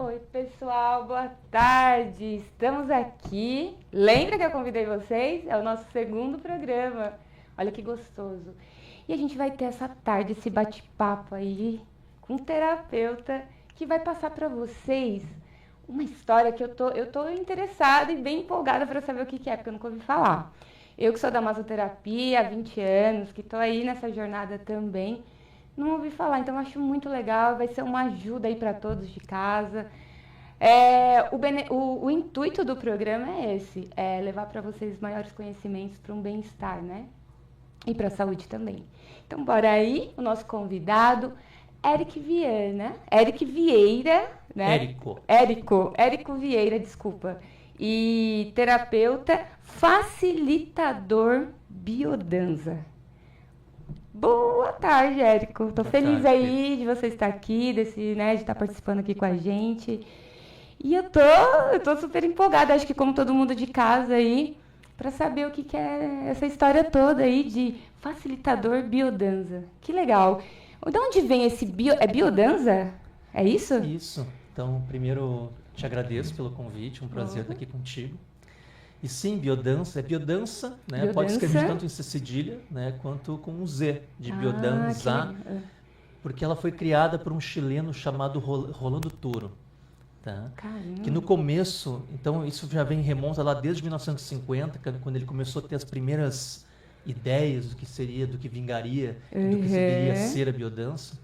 Oi, pessoal, boa tarde. Estamos aqui. Lembra que eu convidei vocês? É o nosso segundo programa. Olha que gostoso. E a gente vai ter essa tarde, esse bate-papo aí com um terapeuta que vai passar para vocês uma história que eu tô interessada e bem empolgada para saber o que que é, porque eu nunca ouvi falar. Eu que sou da massoterapia há 20 anos, que estou aí nessa jornada também, não ouvi falar, então acho muito legal, vai ser uma ajuda aí para todos de casa. O intuito do programa é esse, é levar para vocês maiores conhecimentos para um bem-estar, né? E para a saúde também. Então, bora aí, o nosso convidado, Eric Vieira, né? Érico Vieira, desculpa. E terapeuta facilitador biodanza. Boa tarde, Érico. Tô Boa feliz tarde, aí de você estar aqui, né, de estar participando aqui com a gente. E eu tô super empolgada, acho que como todo mundo de casa aí, para saber o que que é essa história toda aí de facilitador biodanza. Que legal. De onde vem esse biodanza? É isso? Isso. Então, primeiro, te agradeço pelo convite, um prazer estar aqui contigo. E sim, biodança, né? Pode escrever tanto em C cedilha, né, quanto com um Z, de biodanza, porque ela foi criada por um chileno chamado Rolando Toro. Tá? Que no começo, então isso já remonta lá desde 1950, quando ele começou a ter as primeiras ideias do que seria, do que vingaria, do que deveria ser a biodança.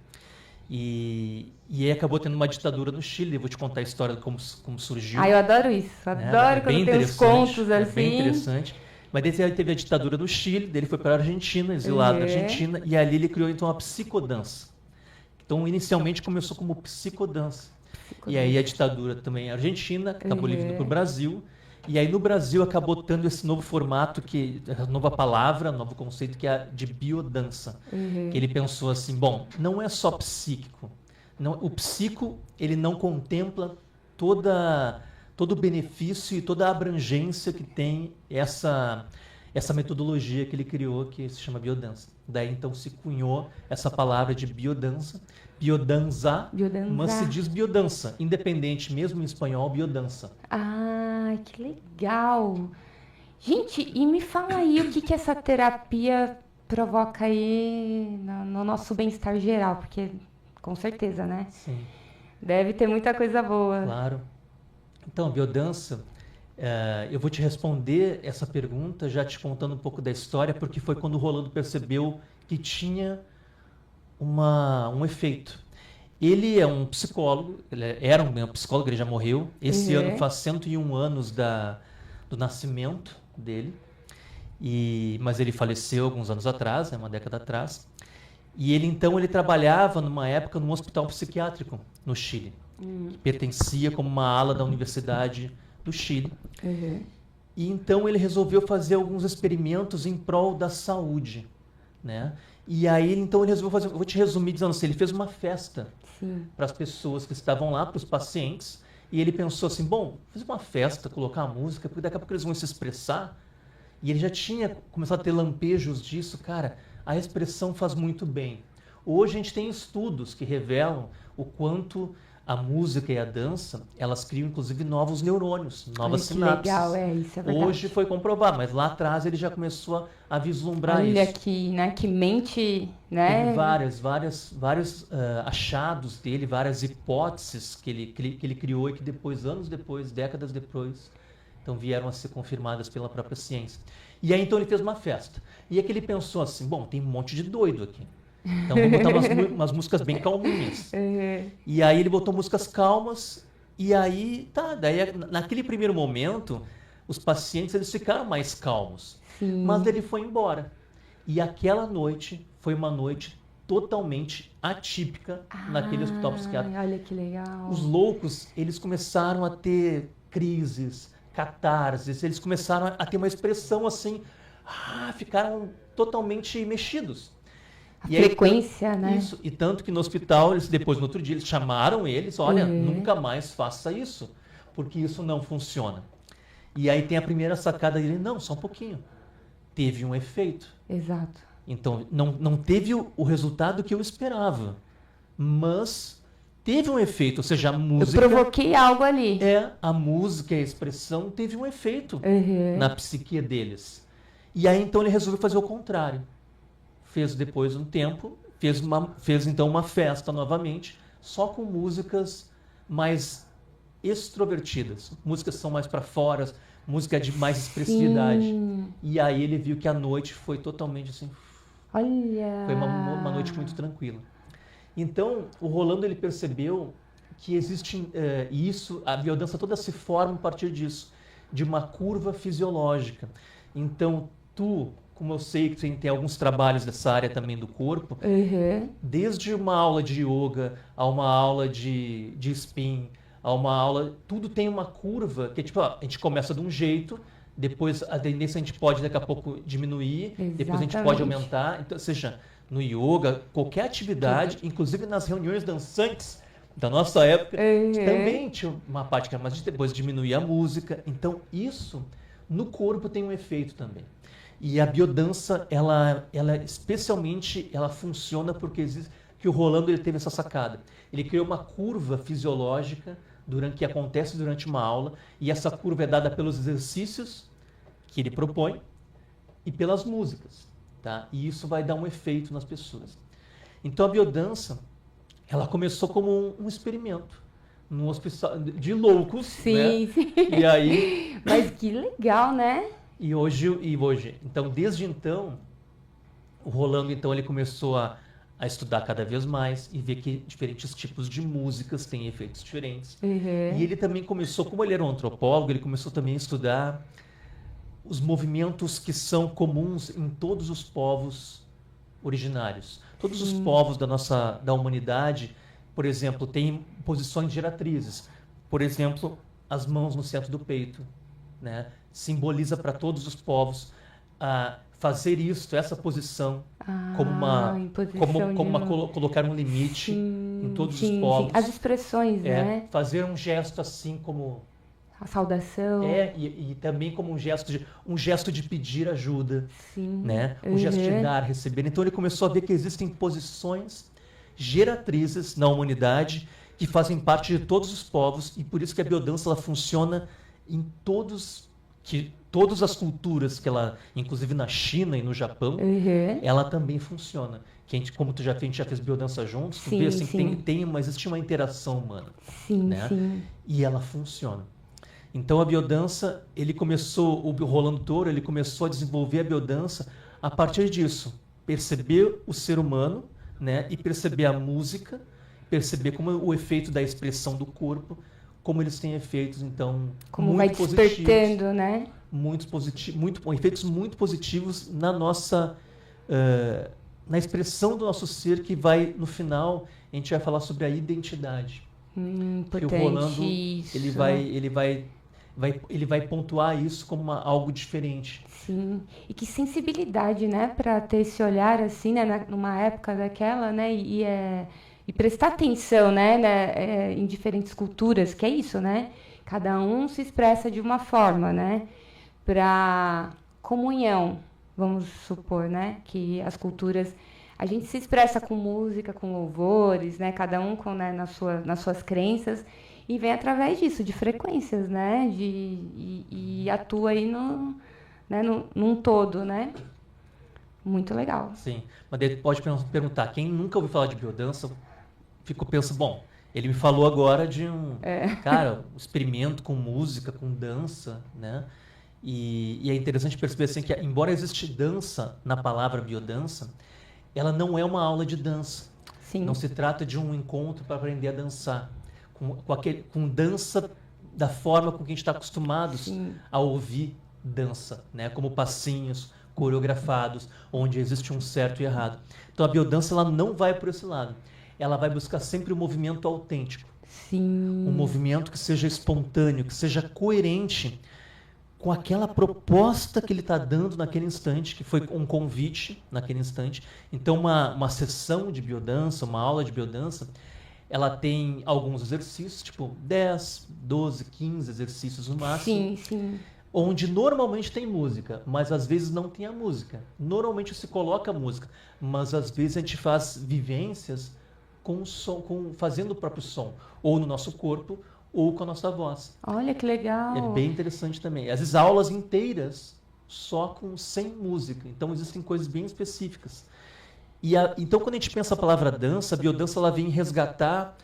E aí acabou tendo uma ditadura no Chile. Vou te contar a história de como surgiu. Eu adoro isso. Adoro quando tem os contos assim. É bem interessante. Mas daí ele teve a ditadura no Chile, daí ele foi para a Argentina, exilado na Argentina, e ali ele criou então a psicodança. Então inicialmente começou como psicodança. E aí a ditadura também argentina, acabou vindo para o Brasil. E aí no Brasil acabou tendo esse novo formato, a nova palavra, novo conceito, que é a de biodança. Que ele pensou assim, bom, não é só psíquico. O psico, ele não contempla todo o benefício e toda a abrangência que tem essa metodologia que ele criou, que se chama biodança. Daí então se cunhou essa palavra de biodança, biodanza, mas se diz biodança, independente, mesmo em espanhol, biodança. Ah, que legal! Gente, e me fala aí o que que essa terapia provoca aí no nosso bem-estar geral, porque com certeza, né? Sim. Deve ter muita coisa boa. Claro. Então, biodança, eu vou te responder essa pergunta já te contando um pouco da história, porque foi quando o Rolando percebeu que tinha um efeito. Ele é um psicólogo, era um psicólogo, ele já morreu. Esse ano faz 101 anos do nascimento dele, mas ele faleceu alguns anos atrás, uma década atrás. E ele trabalhava numa época num hospital psiquiátrico no Chile, que pertencia como uma ala da Universidade do Chile. E então ele resolveu fazer alguns experimentos em prol da saúde, né? E aí então ele resolveu fazer, vou te resumir dizendo assim, ele fez uma festa para as pessoas que estavam lá, para os pacientes, e ele pensou assim, bom, fazer uma festa, colocar a música, porque daqui a pouco eles vão se expressar. E ele já tinha começado a ter lampejos disso, cara, a expressão faz muito bem. Hoje a gente tem estudos que revelam o quanto a música e a dança, elas criam inclusive novos neurônios, novas sinapses. Legal, isso é verdade. Hoje foi comprovar, mas lá atrás ele já começou a vislumbrar isso. Olha que, né, que mente, né? Teve vários achados dele, várias hipóteses que ele criou e que depois, anos depois, décadas depois, então vieram a ser confirmadas pela própria ciência. E aí então ele fez uma festa. E é que ele pensou assim, bom, tem um monte de doido aqui. Então vou botar umas músicas bem calminhas. E aí ele botou músicas calmas, e aí, daí naquele primeiro momento, os pacientes eles ficaram mais calmos. Sim. Mas ele foi embora. E aquela noite foi uma noite totalmente atípica naquele hospital psiquiátrico. Olha que legal. Os loucos, eles começaram a ter crises, catarses, eles começaram a ter uma expressão assim, ficaram totalmente mexidos. A frequência, né? Isso, e tanto que no hospital, depois no outro dia, eles chamaram eles, olha, nunca mais faça isso, porque isso não funciona. E aí tem a primeira sacada dele, não, só um pouquinho. Teve um efeito. Exato. Então, não teve o resultado que eu esperava, mas teve um efeito, ou seja, a Eu música... provoquei algo ali. A música e a expressão teve um efeito Uhum. na psique deles. E aí, então, ele resolveu fazer o contrário. Fez depois um tempo, fez então uma festa novamente, só com músicas mais extrovertidas. Músicas que são mais para fora, música de mais expressividade. Sim. E aí ele viu que a noite foi totalmente assim... Olha. Foi uma noite muito tranquila. Então, o Rolando ele percebeu que existe isso, a biodança toda se forma a partir disso, de uma curva fisiológica. Então, como eu sei que tem alguns trabalhos dessa área também do corpo, Uhum. desde uma aula de yoga, a uma aula de spin, a uma aula, tudo tem uma curva que tipo, a gente começa de um jeito, depois a tendência a gente pode daqui a pouco diminuir, depois a gente pode Exatamente. aumentar. Então, seja no yoga, qualquer atividade, inclusive nas reuniões dançantes da nossa época, também tinha uma parte que era mais depois diminuir a música. Então, isso no corpo tem um efeito também. E a biodança, ela especialmente, ela funciona porque existe, que o Rolando ele teve essa sacada. Ele criou uma curva fisiológica que acontece durante uma aula, e essa curva é dada pelos exercícios que ele propõe e pelas músicas, tá? E isso vai dar um efeito nas pessoas. Então a biodança, ela começou como um experimento num hospital de loucos, Sim, né? sim. E aí Mas que legal, né? E hoje, então, desde então, o Rolando, então, ele começou a estudar cada vez mais e ver que diferentes tipos de músicas têm efeitos diferentes. Uhum. E ele também começou, como ele era um antropólogo, ele começou também a estudar os movimentos que são comuns em todos os povos originários. Todos os povos da humanidade, por exemplo, têm posições geratrizes. Por exemplo, as mãos no centro do peito, né? Simboliza para todos os povos fazer essa posição colocar um limite em todos os povos. As expressões, né? Fazer um gesto assim como a saudação. E também como um gesto de pedir ajuda, Sim. né? Um gesto de dar, receber. Então ele começou a ver que existem posições geratrizes na humanidade que fazem parte de todos os povos, e por isso que a biodança ela funciona em todas as culturas que ela, inclusive na China e no Japão, ela também funciona. Que a gente, como a gente já fez biodança juntos, tu vê assim, existe uma interação humana. Sim, né? sim. E ela funciona. Então a biodança, o Rolando Toro, ele começou a desenvolver a biodança a partir disso. Perceber o ser humano, né? E perceber a música, perceber como o efeito da expressão do corpo, como eles têm efeitos, então, como muito vai positivos, despertando, né? Efeitos muito positivos na nossa, na expressão do nosso ser, que vai, no final, a gente vai falar sobre a identidade. Importante. Que o Rolando, isso. ele vai pontuar isso como algo diferente. Sim. E que sensibilidade, né, para ter esse olhar assim, né, numa época daquela, né, e prestar atenção, né, em diferentes culturas, que é isso, né? Cada um se expressa de uma forma, né? Para comunhão, vamos supor, né, que as culturas a gente se expressa com música, com louvores, né, cada um nas suas crenças, e vem através disso, de frequências, né, e atua aí num todo, né? Muito legal. Sim, mas daí pode perguntar, quem nunca ouviu falar de biodança, pensa, bom, ele me falou agora de um experimento com música, com dança, né? E é interessante perceber assim, que, embora exista dança na palavra biodança, ela não é uma aula de dança. Sim. Não se trata de um encontro para aprender a dançar. Com dança da forma com que a gente está acostumados a ouvir dança, né? Como passinhos coreografados, onde existe um certo e errado. Então a biodança ela não vai por esse lado. Ela vai buscar sempre um movimento autêntico. Sim. Um movimento que seja espontâneo, que seja coerente com aquela proposta que ele está dando naquele instante, que foi um convite naquele instante. Então uma sessão de biodança, uma aula de biodança, ela tem alguns exercícios, tipo 10, 12, 15 exercícios no máximo. Sim, sim. Onde normalmente tem música, mas às vezes não tem a música. Normalmente se coloca a música, mas às vezes a gente faz vivências com o som, fazendo o próprio som, ou no nosso corpo, ou com a nossa voz. Olha que legal. É bem interessante também. Às vezes aulas inteiras só sem música. Então existem coisas bem específicas. Então quando a gente pensa a palavra dança, a biodança ela vem resgatar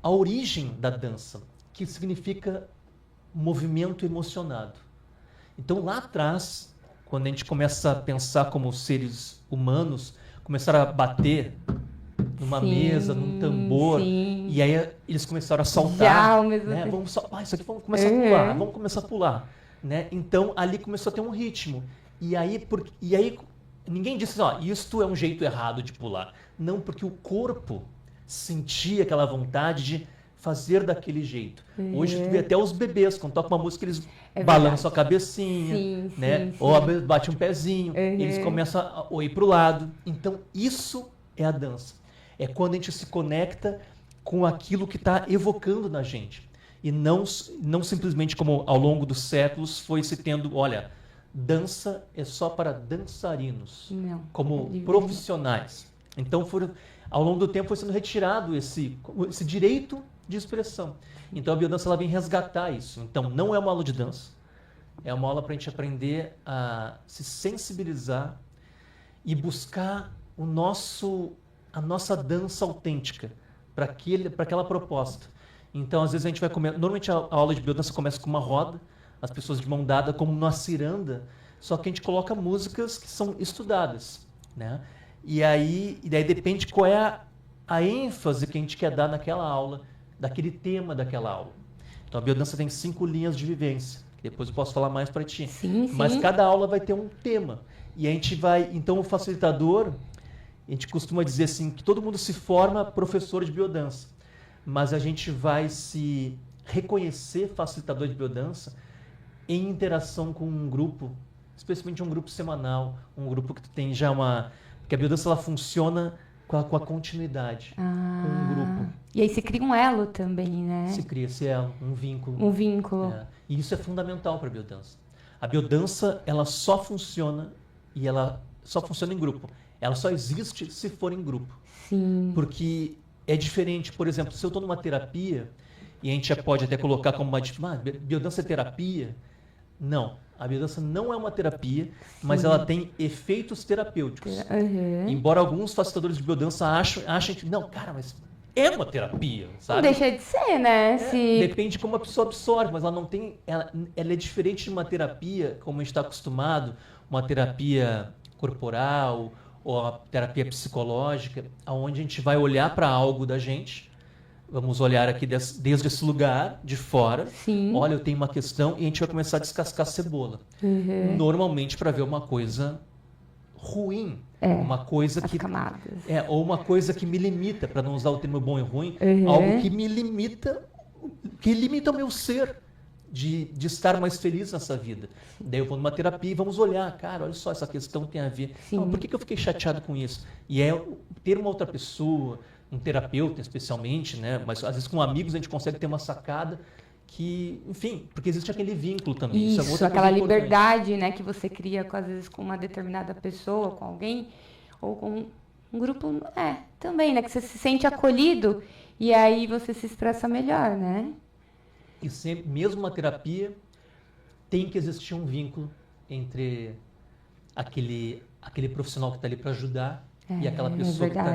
a origem da dança, que significa movimento emocionado. Então lá atrás, quando a gente começa a pensar como seres humanos, começaram a bater numa mesa, num tambor, e aí eles começaram a saltar, né? Vamos isso aqui, vamos começar a pular, vamos começar a pular, né? Então ali começou a ter um ritmo. E aí ninguém disse, isto é um jeito errado de pular. Não, porque o corpo sentia aquela vontade de fazer daquele jeito. Hoje tu vê até os bebês, quando toca uma música, eles balançam a cabecinha, né? Ou bate um pezinho, eles começam a ir para o lado. Então isso é a dança. É quando a gente se conecta com aquilo que está evocando na gente. E não simplesmente como ao longo dos séculos foi se tendo, olha, dança é só para dançarinos, como profissionais. Então, ao longo do tempo foi sendo retirado esse direito de expressão. Então, a biodança ela vem resgatar isso. Então, não é uma aula de dança, é uma aula para a gente aprender a se sensibilizar e buscar a nossa dança autêntica para aquela proposta. Então, às vezes a gente vai comer. Normalmente a aula de biodança começa com uma roda, as pessoas de mão dada, como numa ciranda, só que a gente coloca músicas que são estudadas, né? E daí depende qual é a ênfase que a gente quer dar naquela aula, daquele tema daquela aula. Então a biodança tem 5 linhas de vivência, que depois eu posso falar mais para ti. Sim. Mas cada aula vai ter um tema. E a gente vai, então o facilitador, a gente costuma dizer assim, que todo mundo se forma professor de biodança, mas a gente vai se reconhecer facilitador de biodança em interação com um grupo, especialmente um grupo semanal, um grupo que tem já porque a biodança ela funciona com a continuidade, com um grupo. E aí se cria um elo também, né? Se cria esse elo, um vínculo. Um vínculo. E isso é fundamental para a biodança. A biodança, ela só funciona em grupo. Ela só existe se for em grupo. Sim. Porque é diferente, por exemplo, se eu estou numa terapia, e a gente já pode até colocar como biodança é terapia. Não, a biodança não é uma terapia, mas ela tem efeitos terapêuticos. Embora alguns facilitadores de biodança achem que, não, cara, mas é uma terapia, sabe? Não deixa de ser, né? Depende de como a pessoa absorve, mas ela não tem... Ela é diferente de uma terapia, como a gente está acostumado, uma terapia corporal ou a terapia psicológica, onde a gente vai olhar para algo da gente. Vamos olhar aqui desde esse lugar, de fora. Sim. Olha, eu tenho uma questão e a gente vai começar a descascar a cebola. Normalmente para ver uma coisa ruim. Uma coisa que... camadas. Ou uma coisa que me limita, para não usar o termo bom e ruim, algo que me limita, que limita o meu ser de estar mais feliz nessa vida. Daí eu vou numa terapia e vamos olhar, cara, olha só, essa questão tem a ver. Não, por que eu fiquei chateado com isso? E ter uma outra pessoa, um terapeuta especialmente, né? Mas às vezes com amigos a gente consegue ter uma sacada que, enfim, porque existe aquele vínculo também. Isso, é outra aquela coisa liberdade, né, que você cria às vezes com uma determinada pessoa, com alguém, ou com um grupo, também, né, que você se sente acolhido e aí você se expressa melhor, né? E sempre, mesmo uma terapia, tem que existir um vínculo entre aquele profissional que está ali para ajudar e aquela pessoa que está...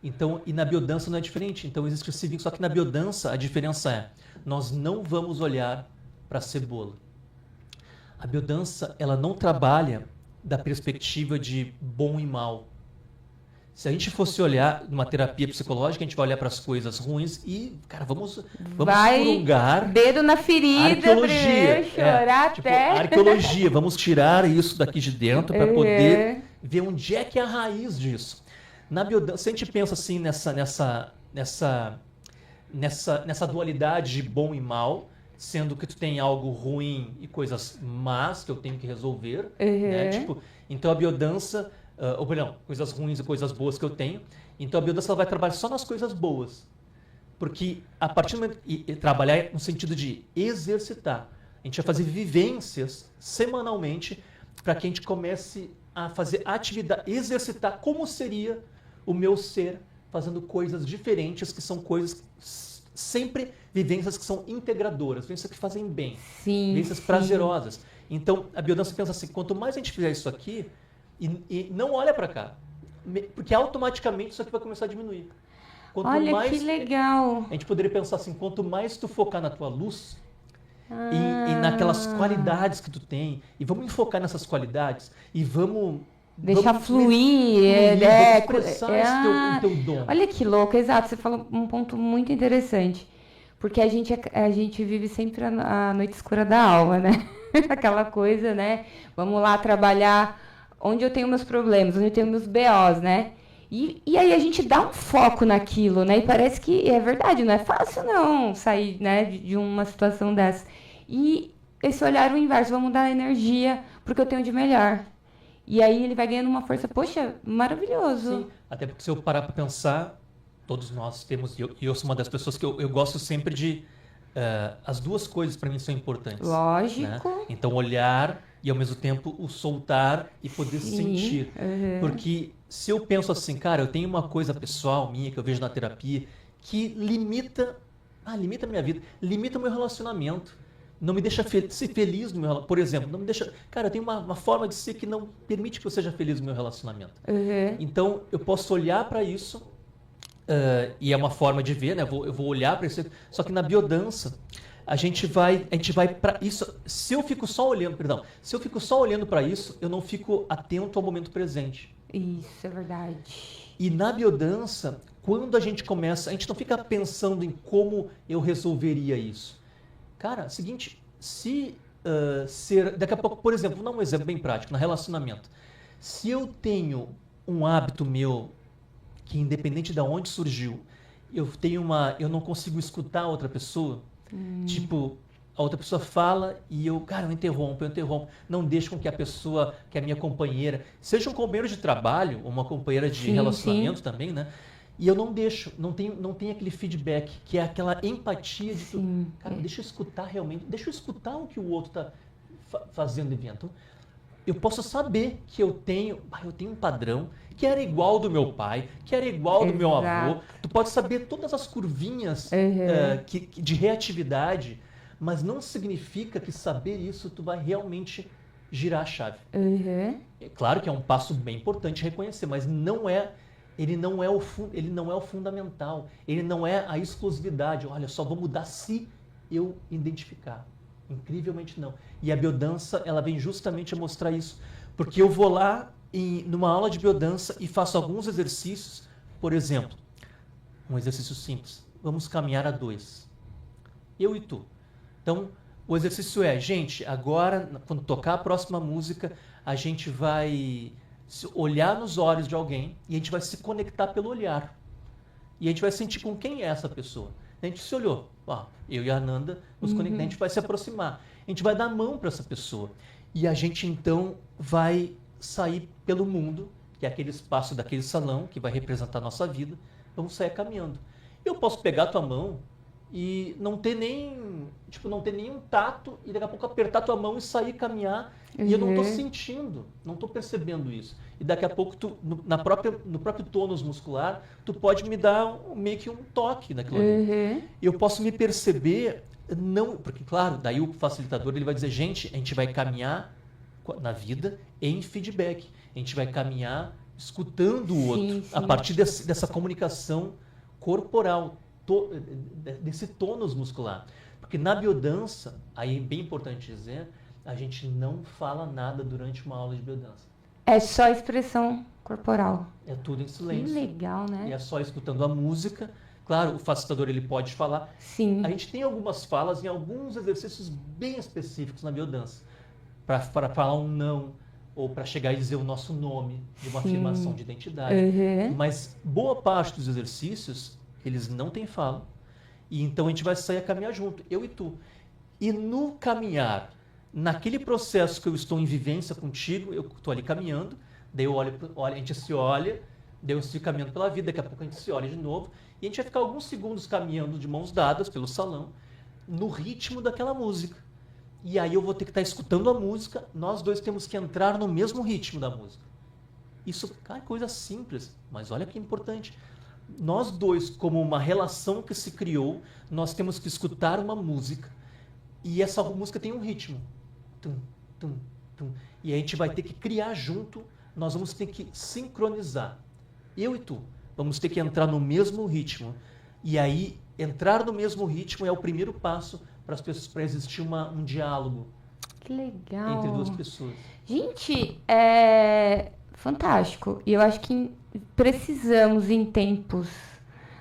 Então, e na biodança não é diferente. Então, existe esse vínculo. Só que na biodança, a diferença é, nós não vamos olhar para a cebola. A biodança, ela não trabalha da perspectiva de bom e mal. Se a gente fosse olhar numa terapia psicológica, a gente vai olhar para as coisas ruins e, cara, vamos furungar. Dedo na ferida, arqueologia, chorar até. Arqueologia, vamos tirar isso daqui de dentro para poder ver onde é que é a raiz disso. Na biodança, se a gente pensa assim nessa dualidade de bom e mal, sendo que tu tem algo ruim e coisas más que eu tenho que resolver, né? Então a biodança... coisas ruins e coisas boas que eu tenho. Então a biodança ela vai trabalhar só nas coisas boas. Porque a partir do momento... E trabalhar no sentido de exercitar. A gente vai fazer vivências semanalmente para que a gente comece a fazer atividade, exercitar como seria o meu ser fazendo coisas diferentes, que são coisas sempre vivências que são integradoras, vivências que fazem bem, vivências prazerosas. Então, a biodança pensa assim, quanto mais a gente fizer isso aqui, e não olha para cá, porque automaticamente isso aqui vai começar a diminuir. Quanto Olha mais, que legal. a gente poderia pensar assim, quanto mais tu focar na tua luz, e naquelas qualidades que tu tem, e vamos enfocar nessas qualidades, e vamos deixar fluir, vamos expressar o teu dom. Olha que louco, exato, você falou um ponto muito interessante, porque a gente vive sempre a noite escura da alma, né? Aquela coisa, né? Vamos lá trabalhar onde eu tenho meus problemas, onde eu tenho meus BOs, né? E aí a gente dá um foco naquilo, né? E parece que é verdade, não é fácil não sair, né, de uma situação dessa. E esse olhar o inverso, vamos dar energia porque eu tenho de melhor. E aí ele vai ganhando uma força, poxa, maravilhoso. Sim, até porque se eu parar para pensar, todos nós temos, e eu sou uma das pessoas que eu gosto sempre de... as duas coisas para mim são importantes. Lógico. Né? Então, olhar e ao mesmo tempo o soltar e poder sentir. Porque se eu penso assim, cara, eu tenho uma coisa pessoal minha que eu vejo na terapia que limita a minha vida, limita o meu relacionamento. Não me deixa ser feliz no meu relacionamento. Por exemplo, não me deixa... Cara, eu tenho uma forma de ser que não permite que eu seja feliz no meu relacionamento. Então, eu posso olhar para isso, e é uma forma de ver, né? Eu vou olhar para isso. Só que na biodança, a gente vai para isso. Se eu fico só olhando para isso, eu não fico atento ao momento presente. Isso é verdade. E na biodança, quando a gente começa, a gente não fica pensando em como eu resolveria isso. Cara, é o seguinte, se daqui a pouco, por exemplo, vou dar um exemplo bem prático, no relacionamento. Se eu tenho um hábito meu, que independente de onde surgiu, eu não consigo escutar a outra pessoa, tipo, a outra pessoa fala e eu interrompo, não deixo com que a pessoa, que a minha companheira, seja um companheiro de trabalho, ou uma companheira de relacionamento também, né? E eu não deixo, não tem aquele feedback, que é aquela empatia de cara, deixa eu escutar realmente, deixa eu escutar o que o outro está fazendo e vendo. Então, eu posso saber que eu tenho um padrão que era igual do meu pai, que era igual do meu avô. Tu pode saber todas as curvinhas de reatividade, mas não significa que saber isso tu vai realmente girar a chave. É claro que é um passo bem importante reconhecer, mas ele não é o fundamental, ele não é a exclusividade. Olha, só vou mudar se eu identificar. Incrivelmente não. E a biodança, ela vem justamente a mostrar isso. Porque eu vou lá numa aula de biodança e faço alguns exercícios. Por exemplo, um exercício simples. Vamos caminhar a 2. Eu e tu. Então, o exercício é, gente, agora, quando tocar a próxima música, a gente vai olhar nos olhos de alguém e a gente vai se conectar pelo olhar. E a gente vai sentir com quem é essa pessoa. A gente se olhou, eu e a Ananda nos conectamos, a gente vai se aproximar. A gente vai dar a mão para essa pessoa. E a gente então vai sair pelo mundo, que é aquele espaço daquele salão que vai representar a nossa vida. Vamos sair caminhando. Eu posso pegar a tua mão e não ter nenhum tato e daqui a pouco apertar tua mão e sair caminhar e eu não estou sentindo, não estou percebendo isso. E daqui a pouco no próprio tônus muscular, tu pode me dar meio que um toque naquilo ali. Eu posso me perceber, não, porque claro, daí o facilitador ele vai dizer, gente, a gente vai caminhar na vida em feedback. A gente vai caminhar escutando o outro, a partir dessa comunicação corporal, desse tônus muscular. Porque na biodança, aí é bem importante dizer, a gente não fala nada durante uma aula de biodança. É só expressão corporal. É tudo em silêncio. Que legal, né? E é só escutando a música. Claro, o facilitador ele pode falar. Sim. A gente tem algumas falas em alguns exercícios bem específicos na biodança. Para falar um não, ou para chegar e dizer o nosso nome, de uma afirmação de identidade. Mas boa parte dos exercícios, eles não têm fala. E então a gente vai sair a caminhar junto, eu e tu. E no caminhar, naquele processo que eu estou em vivência contigo, eu estou ali caminhando, daí eu olho, a gente se olha, daí eu sigo caminhando pela vida, daqui a pouco a gente se olha de novo, e a gente vai ficar alguns segundos caminhando de mãos dadas pelo salão, no ritmo daquela música. E aí eu vou ter que estar escutando a música, nós dois temos que entrar no mesmo ritmo da música. Isso é coisa simples, mas olha que importante. nós dois, como uma relação que se criou, nós temos que escutar uma música e essa música tem um ritmo. Tum, tum, tum. E a gente vai ter que criar junto, nós vamos ter que sincronizar. Eu e tu vamos ter que entrar no mesmo ritmo. E aí, entrar no mesmo ritmo é o primeiro passo para as pessoas, para existir um diálogo. Que legal. Entre duas pessoas. Gente, é fantástico. E eu acho que precisamos, em tempos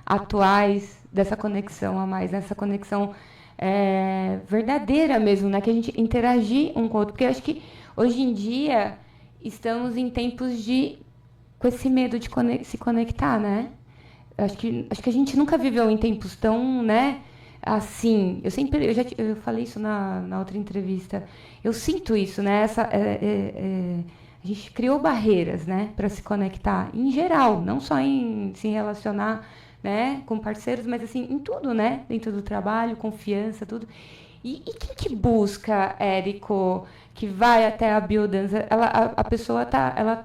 atuais, dessa conexão a mais, dessa conexão verdadeira mesmo, né? Que a gente interagir um com o outro. Porque eu acho que hoje em dia estamos em tempos com esse medo de se conectar, né? Acho que a gente nunca viveu em tempos tão, né? Assim, eu falei isso na outra entrevista. Eu sinto isso, né? A gente criou barreiras, né, para se conectar em geral, não só em se relacionar, né, com parceiros, mas assim em tudo, né, dentro do trabalho, confiança, tudo. E quem que busca, Érico, que vai até a biodança? A pessoa ela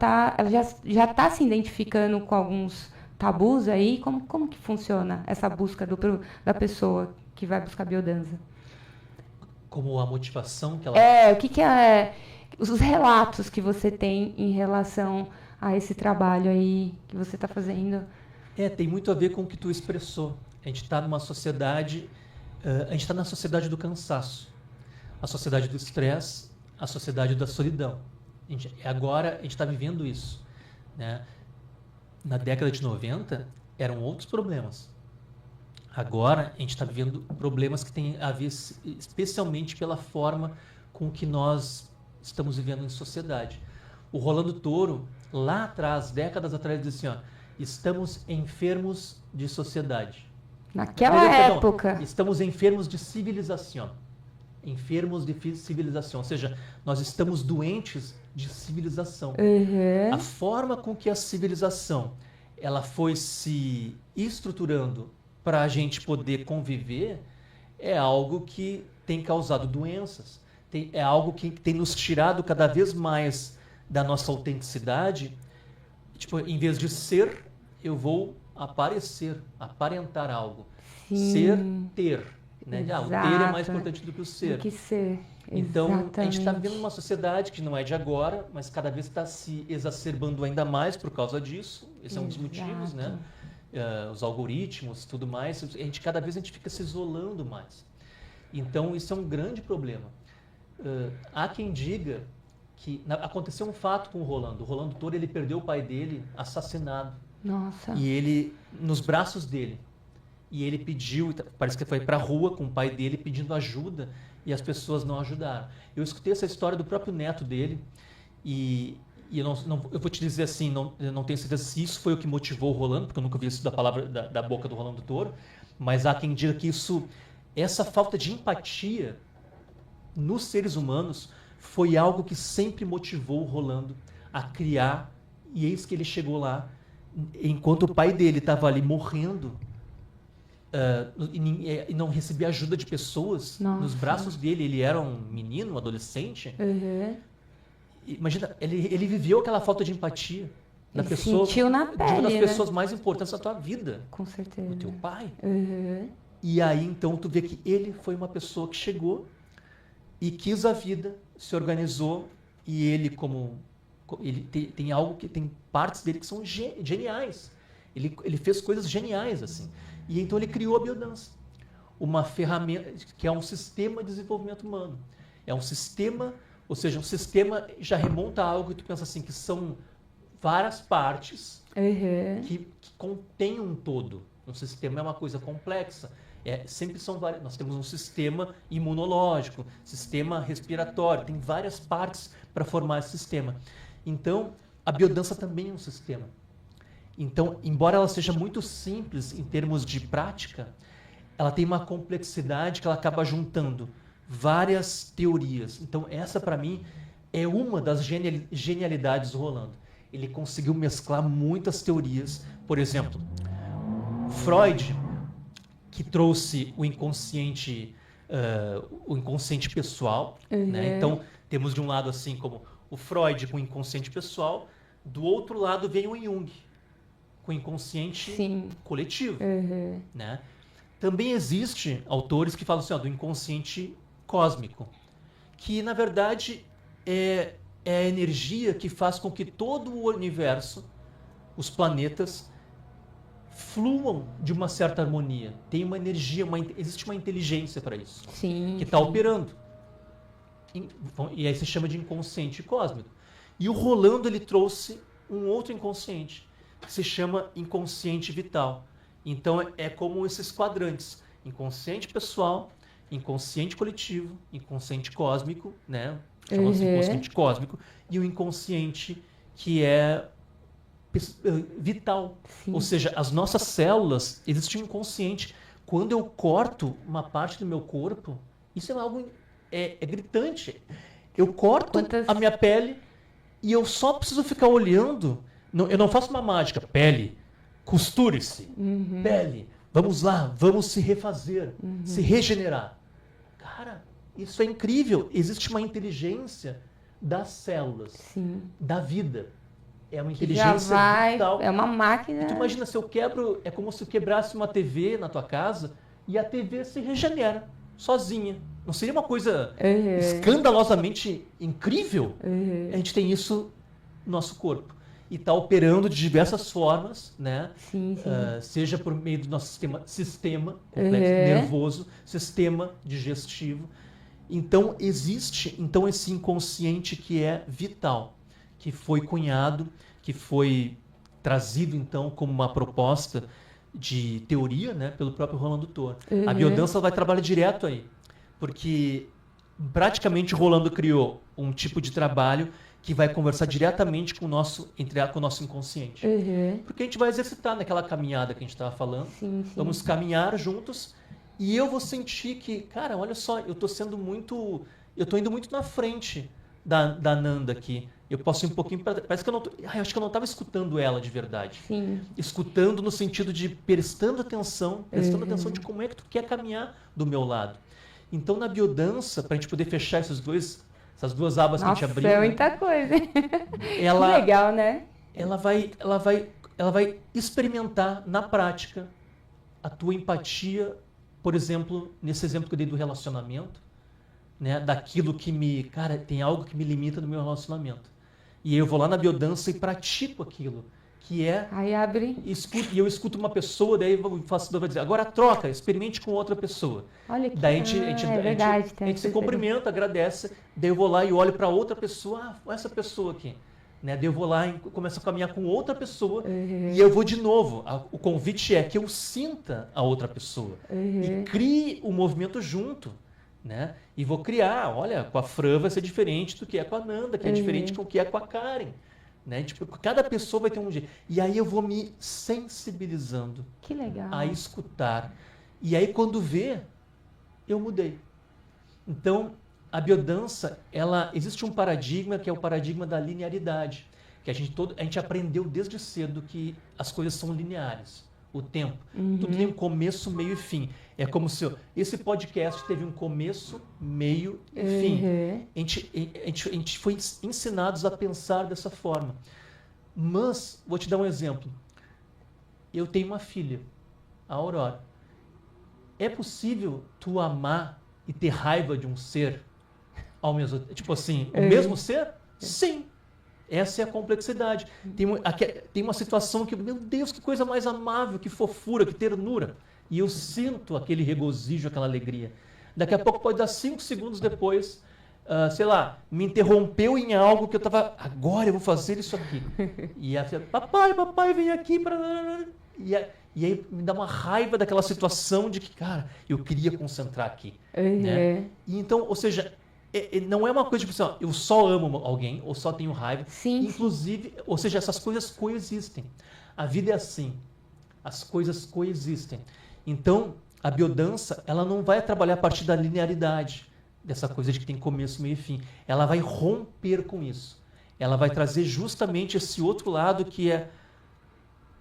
já está se identificando com alguns tabus aí? Como que funciona essa busca da pessoa que vai buscar biodança? Como a motivação que ela... O que é... Os relatos que você tem em relação a esse trabalho aí que você está fazendo? Tem muito a ver com o que tu expressou. A gente está numa sociedade... a gente está na sociedade do cansaço. A sociedade do estresse, a sociedade da solidão. Agora a gente está vivendo isso, né? Na década de 90, eram outros problemas. Agora, a gente está vivendo problemas que têm a ver especialmente pela forma com que nós estamos vivendo em sociedade. O Rolando Toro, lá atrás, décadas atrás, disse assim, estamos enfermos de sociedade. Naquela época. Estamos enfermos de civilização. Enfermos de civilização. Ou seja, nós estamos doentes de civilização. Uhum. A forma com que a civilização ela foi se estruturando para a gente poder conviver é algo que tem causado doenças. É algo que tem nos tirado cada vez mais da nossa autenticidade. Tipo, em vez de ser, eu vou aparentar algo. Sim. Ser, ter. Né? O ter é mais importante do que o ser. Do que ser. Então, Exatamente. a gente está vivendo uma sociedade que não é de agora, mas cada vez está se exacerbando ainda mais por causa disso. Esse é um dos motivos, né? Os algoritmos, tudo mais. Cada vez a gente fica se isolando mais. Então, isso é um grande problema. Há quem diga que aconteceu um fato com o Rolando. O Rolando Toro, ele perdeu o pai dele assassinado. Nossa. E ele, nos braços dele. E ele pediu, parece que foi para a rua com o pai dele pedindo ajuda e as pessoas não ajudaram. Eu escutei essa história do próprio neto dele e eu vou te dizer assim, eu não tenho certeza se isso foi o que motivou o Rolando, porque eu nunca vi isso da palavra da boca do Rolando Toro, mas há quem diga que essa falta de empatia nos seres humanos foi algo que sempre motivou o Rolando a criar, e eis que ele chegou lá, enquanto o pai dele estava ali morrendo, e não recebia ajuda de pessoas. Nossa. Nos braços dele. Ele era um menino, um adolescente. Uhum. Imagina, ele viveu aquela falta de empatia da pessoa, sentiu na pele, de uma das né? pessoas mais importantes da tua vida. Com certeza. O teu pai. Uhum. E aí, então, tu vê que ele foi uma pessoa que chegou e quis a vida, se organizou, e ele tem algo que tem partes dele que são geniais. Ele fez coisas geniais, assim. E então ele criou a biodança, uma ferramenta que é um sistema de desenvolvimento humano. É um sistema, ou seja, um sistema já remonta a algo que tu pensa assim, que são várias partes que contêm um todo. Um sistema é uma coisa complexa. Sempre são várias. Nós temos um sistema imunológico, sistema respiratório, tem várias partes para formar esse sistema. Então, a biodança também é um sistema. Então, embora ela seja muito simples em termos de prática, ela tem uma complexidade que ela acaba juntando várias teorias. Então, essa, para mim, é uma das genialidades do Rolando. Ele conseguiu mesclar muitas teorias. Por exemplo, Freud, que trouxe o inconsciente pessoal. Né? Então, temos de um lado, assim, como o Freud com o inconsciente pessoal, do outro lado vem o Jung, com o inconsciente Sim. coletivo, Uhum. né? Também existe autores que falam assim, ó, do inconsciente cósmico, que na verdade é a energia que faz com que todo o universo, os planetas, fluam de uma certa harmonia. Tem uma energia, existe uma inteligência para isso, Sim. que está operando. E aí se chama de inconsciente cósmico. E o Rolando, ele trouxe um outro inconsciente, que se chama inconsciente vital. Então é como esses quadrantes: inconsciente pessoal, inconsciente coletivo, inconsciente cósmico, né? Chama-se inconsciente cósmico, e o inconsciente que é vital. Sim. Ou seja, as nossas células, existe um inconsciente. Quando eu corto uma parte do meu corpo, isso é algo gritante. Eu corto a minha pele e eu só preciso ficar olhando. Eu não faço uma mágica. Pele, costure-se. Uhum. Pele, vamos lá, vamos se refazer, se regenerar. Cara, isso é incrível. Existe uma inteligência das células, Sim. da vida. É uma inteligência vital. É uma máquina. E tu imagina, se eu quebro, é como se eu quebrasse uma TV na tua casa e a TV se regenera sozinha. Não seria uma coisa escandalosamente incrível? A gente tem isso no nosso corpo. E está operando de diversas formas, né? Sim, sim. Seja por meio do nosso sistema complexo, nervoso, sistema digestivo. Então, existe esse inconsciente que é vital, que foi cunhado, que foi trazido, então, como uma proposta de teoria, né, pelo próprio Rolando Thor. A biodança vai trabalhar direto aí, porque praticamente o Rolando criou um tipo de trabalho que vai conversar diretamente com o nosso inconsciente. Porque a gente vai exercitar naquela caminhada que a gente estava falando. Sim, sim. Vamos caminhar juntos e eu vou sentir que, cara, olha só, eu estou indo muito na frente da Nanda aqui. Eu posso ir um pouquinho para... Parece que eu acho que eu não estava escutando ela de verdade. Sim. Escutando no sentido de prestando atenção de como é que tu quer caminhar do meu lado. Então, na biodança, para a gente poder fechar essas duas abas que a gente abriu... Nossa, é muita coisa. Que legal, né? Ela vai experimentar na prática a tua empatia, por exemplo, nesse exemplo que eu dei do relacionamento, né, daquilo que cara, tem algo que me limita no meu relacionamento. E eu vou lá na biodança e pratico aquilo, que é... Aí abre... E eu escuto uma pessoa, daí o facilitador vai dizer, agora troca, experimente com outra pessoa. Olha que... Daí a gente se cumprimenta, agradece, daí eu vou lá e olho para outra pessoa, essa pessoa aqui. Né? Daí eu vou lá e começo a caminhar com outra pessoa e eu vou de novo. O convite é que eu sinta a outra pessoa e crie o movimento junto. Né? E vou criar, olha, com a Fran vai ser diferente do que é com a Nanda, que é diferente do que é com a Karen. Né? Tipo, cada pessoa vai ter um jeito. E aí eu vou me sensibilizando que legal. A escutar. E aí quando vê, eu mudei. Então, a biodança, existe um paradigma que é o paradigma da linearidade, que a gente aprendeu desde cedo que as coisas são lineares. O tempo. Tudo tem um começo, meio e fim. É como se esse podcast teve um começo, meio e fim. A gente foi ensinados a pensar dessa forma. Mas, vou te dar um exemplo. Eu tenho uma filha, a Aurora. É possível tu amar e ter raiva de um ser ao mesmo tempo? Tipo assim, o mesmo ser? Sim. Essa é a complexidade. Tem uma situação que, meu Deus, que coisa mais amável, que fofura, que ternura. E eu sinto aquele regozijo, aquela alegria. Daqui a pouco pode dar 5 segundos depois, sei lá, me interrompeu em algo que eu estava, agora eu vou fazer isso aqui. E a filha, papai, vem aqui. E aí me dá uma raiva daquela situação de que, cara, eu queria concentrar aqui. Né? E então, ou seja... não é uma coisa tipo assim, eu só amo alguém ou só tenho raiva. Sim, inclusive, ou seja, essas coisas coexistem. A vida é assim. As coisas coexistem. Então, a biodança, ela não vai trabalhar a partir da linearidade, dessa coisa de que tem começo, meio e fim. Ela vai romper com isso. Ela vai trazer justamente esse outro lado que é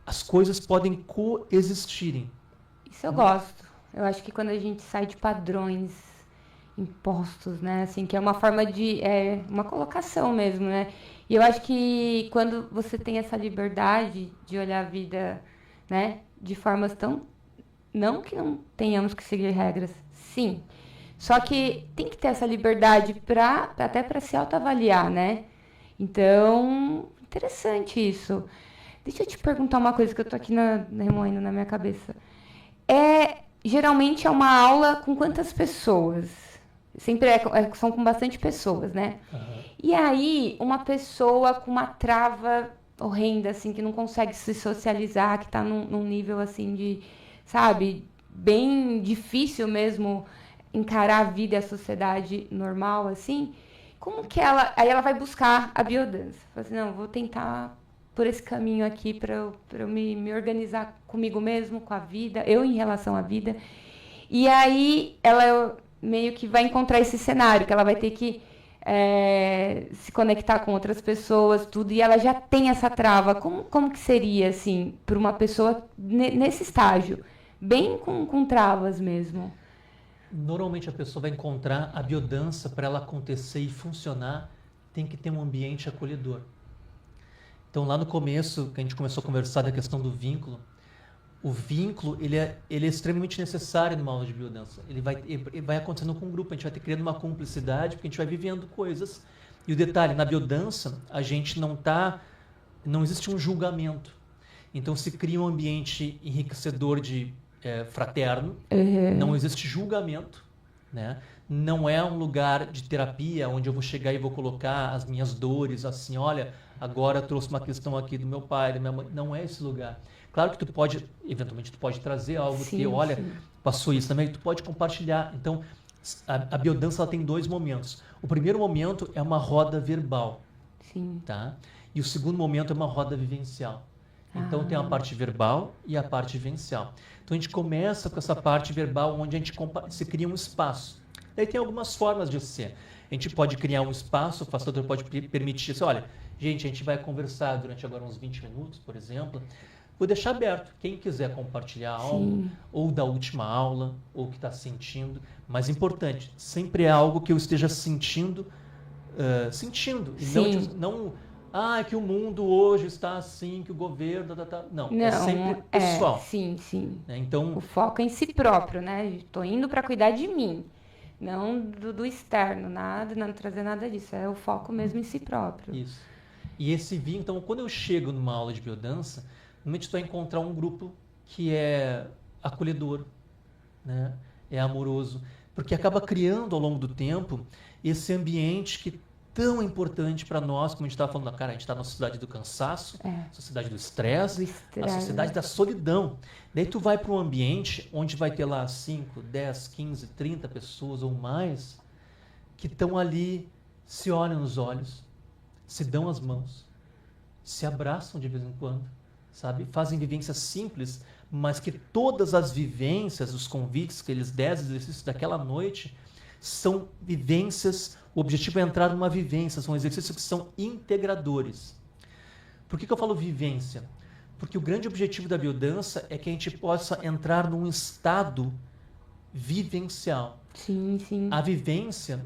as coisas podem coexistirem. Isso eu gosto. Eu acho que quando a gente sai de padrões impostos, né? Assim, que é uma forma de, uma colocação mesmo, né? E eu acho que quando você tem essa liberdade de olhar a vida, né, de formas tão, não que não tenhamos que seguir regras, sim. Só que tem que ter essa liberdade para até para se autoavaliar, né? Então, interessante isso. Deixa eu te perguntar uma coisa que eu tô aqui remoendo na minha cabeça. Geralmente é uma aula com quantas pessoas? Sempre são com bastante pessoas, né? Aham. E aí, uma pessoa com uma trava horrenda, assim, que não consegue se socializar, que tá num nível, assim, de, sabe, bem difícil mesmo encarar a vida e a sociedade normal, assim, como que ela... Aí ela vai buscar a biodança. Fala assim, não, vou tentar por esse caminho aqui para eu me organizar comigo mesmo, com a vida, eu em relação à vida. E aí ela meio que vai encontrar esse cenário, que ela vai ter que se conectar com outras pessoas, tudo, e ela já tem essa trava. Como que seria, assim, para uma pessoa nesse estágio? Bem com travas mesmo. Normalmente a pessoa vai encontrar a biodança para ela acontecer e funcionar, tem que ter um ambiente acolhedor. Então lá no começo, que a gente começou a conversar da questão do vínculo, o vínculo ele é extremamente necessário numa aula de biodança. Ele vai acontecendo com o grupo, a gente vai ter criando uma cumplicidade, porque a gente vai vivendo coisas. E o detalhe, na biodança, a gente não existe um julgamento. Então se cria um ambiente enriquecedor fraterno, não existe julgamento, né? Não é um lugar de terapia onde eu vou chegar e vou colocar as minhas dores, assim, olha, agora eu trouxe uma questão aqui do meu pai, da minha mãe. Não é esse lugar. Claro que eventualmente tu pode trazer algo Sim, teu, olha, sim. passou isso também, tu pode compartilhar. Então, a biodança ela tem dois momentos. O primeiro momento é uma roda verbal, Sim. tá? E o segundo momento é uma roda vivencial. Então tem a parte verbal e a parte vivencial. Então a gente começa com essa parte verbal onde a gente se cria um espaço. Daí tem algumas formas de ser. A gente pode criar um espaço, o facilitador pode permitir assim, olha, gente, a gente vai conversar durante agora uns 20 minutos, por exemplo. Vou deixar aberto. Quem quiser compartilhar algo, ou da última aula, ou que está sentindo. Mas importante, sempre é algo que eu esteja sentindo, e não que o mundo hoje está assim, que o governo... Não, é sempre pessoal. Sim, sim. Né? Então, o foco é em si próprio, né? Estou indo para cuidar de mim, não do externo, não trazer nada disso. É o foco mesmo em si próprio. Isso. E esse vínculo, então, quando eu chego numa aula de biodança, normalmente tu vai encontrar um grupo que é acolhedor, né? É amoroso, porque acaba criando ao longo do tempo esse ambiente que é tão importante para nós, como a gente estava falando, cara, a gente está na sociedade do cansaço, sociedade do estresse, a sociedade da solidão. Daí tu vai para um ambiente onde vai ter lá 5, 10, 15, 30 pessoas ou mais que estão ali, se olham nos olhos, se dão as mãos, se abraçam de vez em quando, sabe? Fazem vivências simples, mas que todas as vivências, os convites, aqueles 10 exercícios daquela noite, são vivências, o objetivo é entrar numa vivência, são exercícios que são integradores. Por que eu falo vivência? Porque o grande objetivo da biodança é que a gente possa entrar num estado vivencial. Sim, sim. A vivência,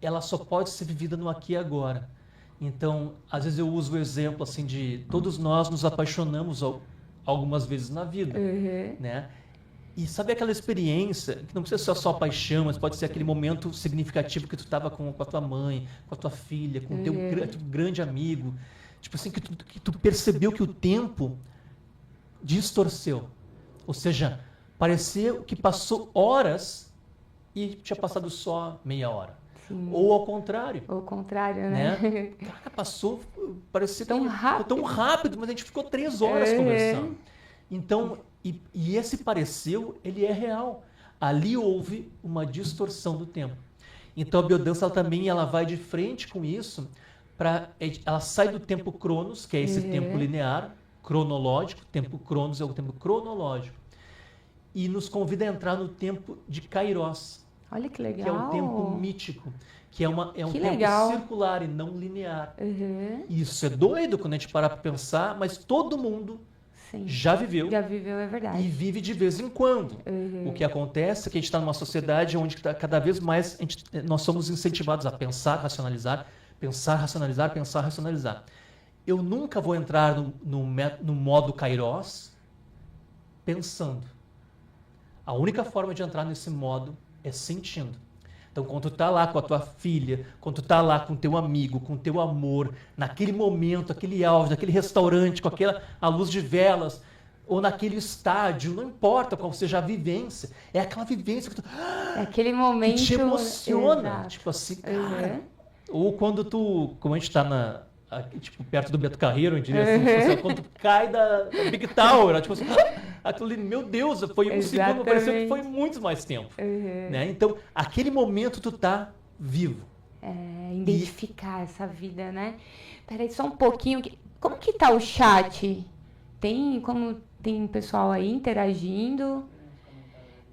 ela só pode ser vivida no aqui e agora. Então, às vezes eu uso o exemplo assim de todos nós nos apaixonamos algumas vezes na vida, né? E sabe aquela experiência, que não precisa ser só paixão, mas pode ser aquele momento significativo que tu estava com a tua mãe, com a tua filha, com o teu grande amigo, tipo assim, que tu percebeu que o tempo distorceu. Ou seja, pareceu que passou horas e tinha passado só meia hora. Sim. Ou ao contrário. Ou ao contrário, né? Cara, passou, parecia tão rápido. Tão rápido, mas a gente ficou 3 horas conversando. Então, e esse pareceu, ele é real. Ali houve uma distorção do tempo. Então a biodança ela vai de frente com isso, ela sai do tempo cronos, que é esse tempo linear, cronológico, tempo cronos é o tempo cronológico, e nos convida a entrar no tempo de kairos. Olha que legal. Que é o tempo mítico, que é um tempo legal. circular e não linear. Isso é doido quando a gente parar para pensar, mas todo mundo 100%. já viveu. Já viveu, é verdade. E vive de vez em quando. O que acontece é que a gente está numa sociedade onde cada vez mais nós somos incentivados a pensar, racionalizar, pensar, racionalizar, pensar, racionalizar. Eu nunca vou entrar no modo Kairos pensando. A única forma de entrar nesse modo é sentindo. Então, quando tu tá lá com a tua filha, quando tu tá lá com teu amigo, com teu amor, naquele momento, aquele auge, naquele restaurante, com a luz de velas, ou naquele estádio, não importa qual seja a vivência, é aquela vivência que tu, é aquele momento que te emociona, exato. tipo assim, cara. Ou quando tu, como a gente tá tipo, perto do Beto Carreiro, eu diria assim, tipo assim, quando tu cai da Big Tower, tipo assim, aquilo ali, meu Deus, foi um segundo, pareceu que foi muito mais tempo. Né? Então, aquele momento tu tá vivo. Identificar essa vida, né? Peraí, só um pouquinho. Como que tá o chat? Tem pessoal aí interagindo?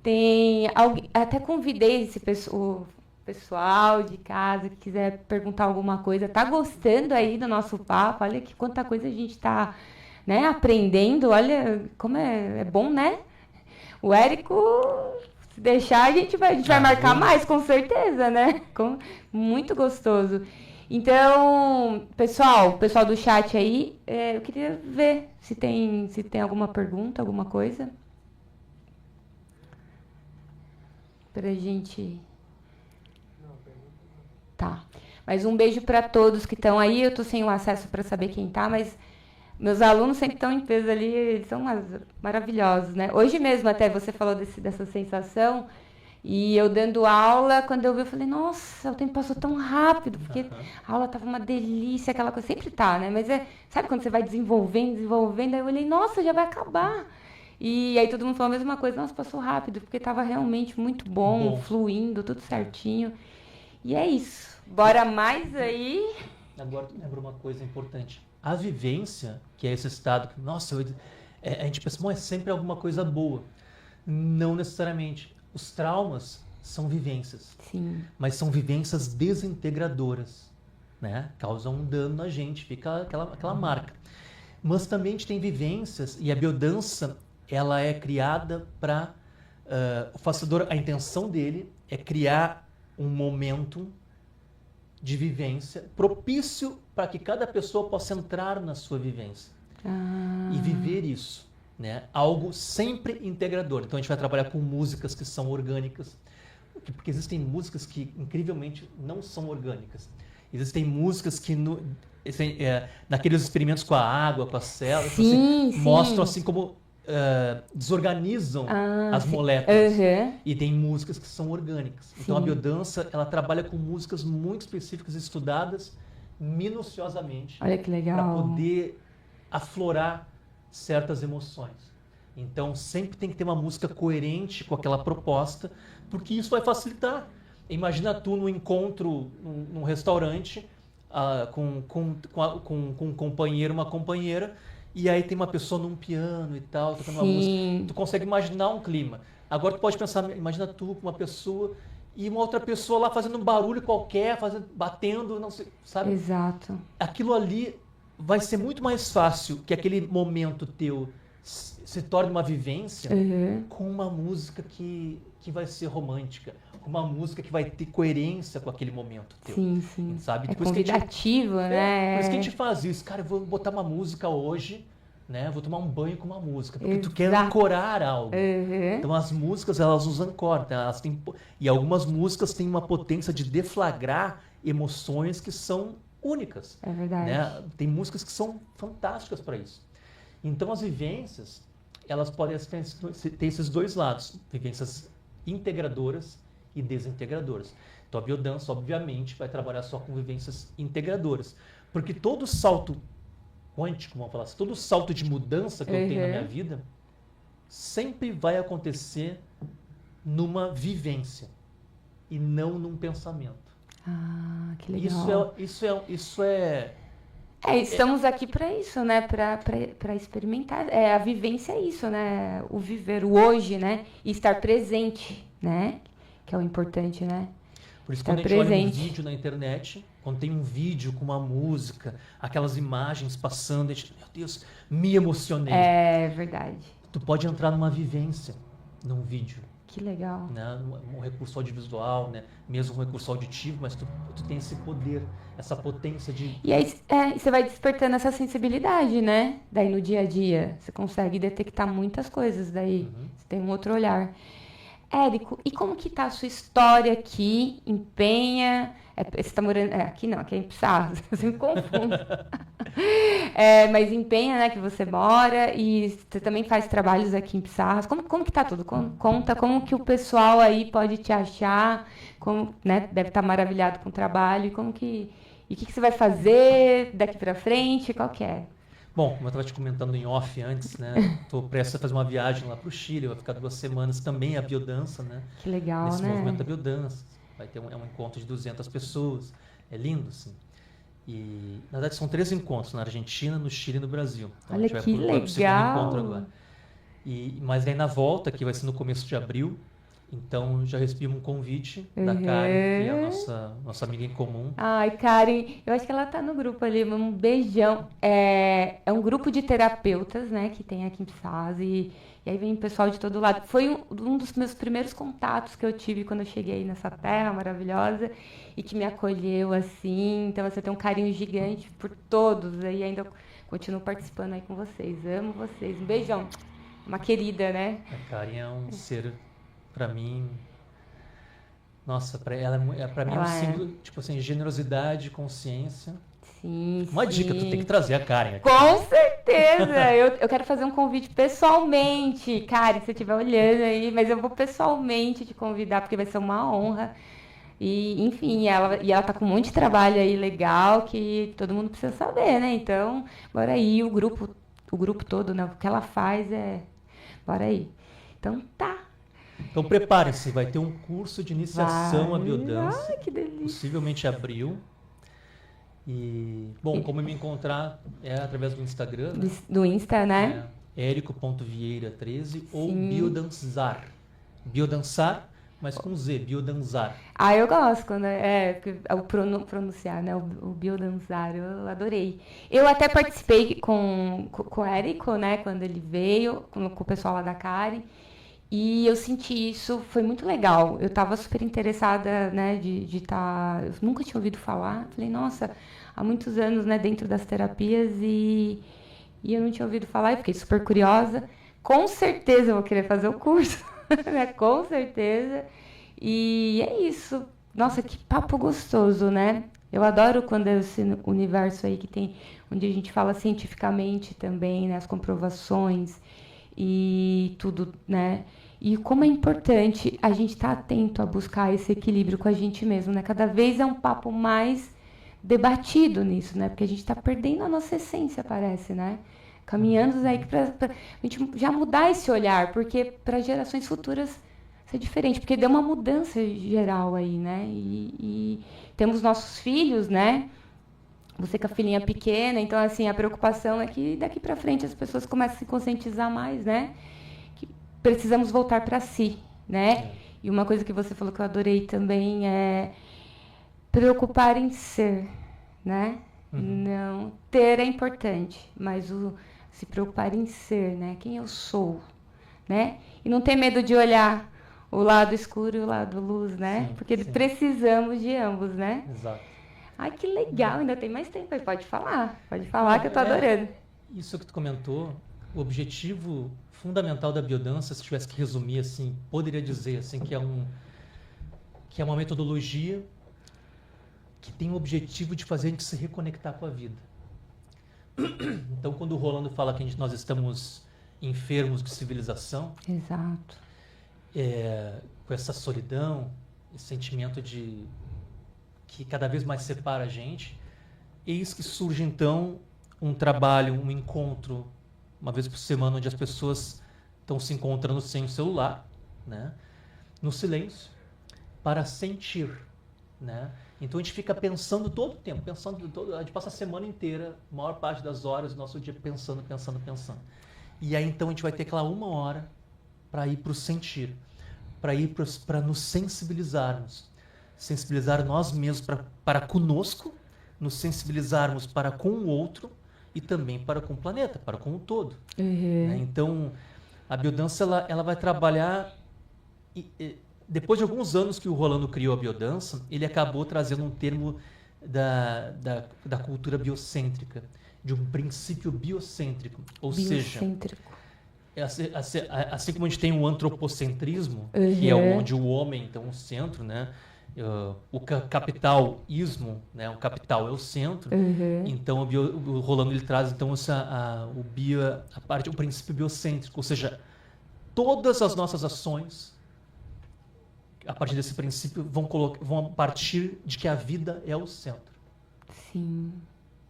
Tem alguém, até convidei esse pessoal de casa que quiser perguntar alguma coisa. Tá gostando aí do nosso papo? Olha que quanta coisa a gente tá, né, aprendendo. Olha como é bom, né? O Érico, se deixar, a gente vai marcar mais, com certeza, né? Muito gostoso. Então, pessoal do chat aí, eu queria ver se tem alguma pergunta, alguma coisa. Pra gente... Tá. Mas um beijo para todos que estão aí. Eu tô sem o acesso para saber quem tá, mas meus alunos sempre estão em peso ali, eles são maravilhosos, né? Hoje mesmo até você falou dessa sensação, e eu dando aula, quando eu vi, eu falei, nossa, o tempo passou tão rápido, porque a aula tava uma delícia, aquela coisa, sempre tá, né? Mas sabe quando você vai desenvolvendo, aí eu olhei, nossa, já vai acabar. E aí todo mundo falou a mesma coisa, nossa, passou rápido, porque tava realmente muito bom, fluindo, tudo certinho. E é isso. Bora mais aí. Agora tu lembrou uma coisa importante. A vivência, que é esse estado que, nossa, a gente pensa, é sempre alguma coisa boa. Não necessariamente. Os traumas são vivências. Sim. Mas são vivências desintegradoras, né? Causam um dano na gente, fica aquela marca. Mas também a gente tem vivências, e a biodança, ela é criada para... o facilitador, a intenção dele é criar um momento de vivência propício para que cada pessoa possa entrar na sua vivência e viver isso, né? Algo sempre integrador. Então a gente vai trabalhar com músicas que são orgânicas, porque existem músicas que incrivelmente não são orgânicas. Existem músicas que naqueles experimentos com a água, com as células, sim. mostram assim como desorganizam as moléculas. E tem músicas que são orgânicas. Sim. Então a biodança, ela trabalha com músicas muito específicas, estudadas minuciosamente. Olha que legal. Para poder aflorar certas emoções. Então sempre tem que ter uma música coerente com aquela proposta, porque isso vai facilitar. Imagina tu no encontro num restaurante com um companheiro, uma companheira, e aí tem uma pessoa num piano e tal, tocando uma música. Tu consegue imaginar um clima. Agora tu pode pensar, imagina tu com uma pessoa e uma outra pessoa lá fazendo um barulho qualquer, batendo, não sei, sabe? Exato. Aquilo ali vai ser muito mais fácil que aquele momento teu se torne uma vivência com uma música que vai ser romântica, com uma música que vai ter coerência com aquele momento teu. Sim. Sabe? É convidativo, né? Por isso que a gente faz isso. Cara, eu vou botar uma música hoje, né? Vou tomar um banho com uma música, porque tu quer ancorar algo. Então as músicas, elas nos ancoram. Elas têm, e algumas músicas têm uma potência de deflagrar emoções que são únicas. É verdade. Né? Tem músicas que são fantásticas para isso. Então as vivências, elas podem ter esses dois lados. Vivências integradoras e desintegradoras. Então a biodança, obviamente, vai trabalhar só com vivências integradoras. Porque todo salto quântico, vamos falar assim, todo salto de mudança que eu tenho na minha vida, sempre vai acontecer numa vivência e não num pensamento. Que legal. Isso é... estamos aqui para isso, né? Para experimentar. A vivência é isso, né? O viver, o hoje, né? E estar presente, né? Que é o importante, né? Por isso, quando a gente olha um vídeo na internet, quando tem um vídeo com uma música, aquelas imagens passando, a gente, meu Deus, me emocionei. É verdade. Tu pode entrar numa vivência, num vídeo. Que legal. Né? Um recurso audiovisual, né? Mesmo um recurso auditivo, mas tu tem esse poder, essa potência de... E aí você vai despertando essa sensibilidade, né? Daí no dia a dia, você consegue detectar muitas coisas, daí você tem um outro olhar. Érico, e como que tá a sua história aqui em Penha? Você tá morando... aqui não, aqui é em Pissarras, você me confunde. Mas em Penha, né, que você mora, e você também faz trabalhos aqui em Pissarras. Como que tá tudo? Conta como que o pessoal aí pode te achar, como, né, deve estar maravilhado com o trabalho, e o que você vai fazer daqui pra frente, qual que é? Bom, como eu estava te comentando em off antes, né? Estou prestes a fazer uma viagem lá para o Chile, vai ficar 2 semanas também a biodança, né? Que legal, nesse né? movimento da biodança. Vai ter um encontro de 200 pessoas. É lindo, assim. E, na verdade, são 3 encontros, na Argentina, no Chile e no Brasil. Então, Olha a gente que vai pro segundo encontro legal! agora. Mas aí na volta, que vai ser no começo de abril, então já recebemos um convite da Karen, que é a nossa amiga em comum. Ai, Karen, eu acho que ela tá no grupo ali, um beijão. É um grupo de terapeutas, né, que tem aqui em Pissarras, e aí vem pessoal de todo lado. Foi um dos meus primeiros contatos que eu tive quando eu cheguei nessa terra maravilhosa e que me acolheu assim. Então você tem um carinho gigante por todos, e ainda continuo participando aí com vocês. Amo vocês. Um beijão. Uma querida, né? A Karen é um ser... Para mim, nossa, para ela para mim é um símbolo, tipo assim, generosidade, consciência. Sim, Uma dica, tu tem que trazer a Karen aqui. Com certeza! Eu quero fazer um convite pessoalmente. Karen, se você estiver olhando aí, mas eu vou pessoalmente te convidar, porque vai ser uma honra. E, enfim, ela tá com um monte de trabalho aí legal que todo mundo precisa saber, né? Então, bora aí, o grupo todo, né? O que ela faz bora aí. Então, tá. Então preparem-se, vai ter um curso de iniciação à biodança, Ai, que delícia. possivelmente em abril. E, bom, como me encontrar é através do Instagram, né? Do Insta, né? Érico.vieira13 ou Biodançar. Biodançar, mas com Z, Biodançar. Eu gosto quando pronunciar, né? O Biodançar, eu adorei. Eu até participei com o Érico, né? Quando ele veio, com o pessoal lá da Karen. E eu senti isso, foi muito legal. Eu estava super interessada, né, de estar... Eu nunca tinha ouvido falar. Falei, nossa, há muitos anos, né, dentro das terapias e eu não tinha ouvido falar. Eu fiquei super curiosa. Com certeza eu vou querer fazer o curso, né, com certeza. E é isso. Nossa, que papo gostoso, né? Eu adoro quando é esse universo aí que tem, onde a gente fala cientificamente também, né, as comprovações e tudo, né? E como é importante a gente estar atento a buscar esse equilíbrio com a gente mesmo, né? Cada vez é um papo mais debatido nisso, né? Porque a gente está perdendo a nossa essência, parece, né? Caminhando aí para a gente já mudar esse olhar, porque para gerações futuras ser diferente, porque deu uma mudança geral aí, né? E temos nossos filhos, né? Você com a filhinha pequena, então assim, a preocupação é que daqui para frente as pessoas comecem a se conscientizar mais, né? Que precisamos voltar para si, né? E uma coisa que você falou que eu adorei também é preocupar em ser, né? Não ter é importante, mas se preocupar em ser, né? Quem eu sou, né? E não ter medo de olhar o lado escuro e o lado luz, né? Sim, porque sim. Precisamos de ambos, né? Exato. Ai, que legal, ainda tem mais tempo aí, pode falar que eu tô adorando. Isso que tu comentou, o objetivo fundamental da biodança, se tivesse que resumir assim, poderia dizer assim que é uma metodologia que tem o objetivo de fazer a gente se reconectar com a vida. Então, quando o Rolando fala que nós estamos enfermos de civilização, Exato. Com essa solidão, esse sentimento de que cada vez mais separa a gente, eis que surge então um trabalho, um encontro, uma vez por semana, onde as pessoas estão se encontrando sem o celular, né? No silêncio, para sentir, né? Então a gente fica pensando todo o tempo, a gente passa a semana inteira, a maior parte das horas do nosso dia pensando. E aí então a gente vai ter aquela 1 hora para ir para o sentir, para nos sensibilizarmos. sensibilizar nós mesmos para conosco, nos sensibilizarmos para com o outro e também para com o planeta, para com o todo. Né? Então, a biodança ela vai trabalhar... depois de alguns anos que o Rolando criou a biodança, ele acabou trazendo um termo da cultura biocêntrica, de um princípio biocêntrico. Ou seja, assim como a gente tem o antropocentrismo, que é onde o homem então o centro, né? O capitalismo, né? O capital é o centro. Então o Rolando ele traz então o princípio biocêntrico, ou seja, todas as nossas ações a partir desse princípio vão partir de que a vida é o centro. Sim.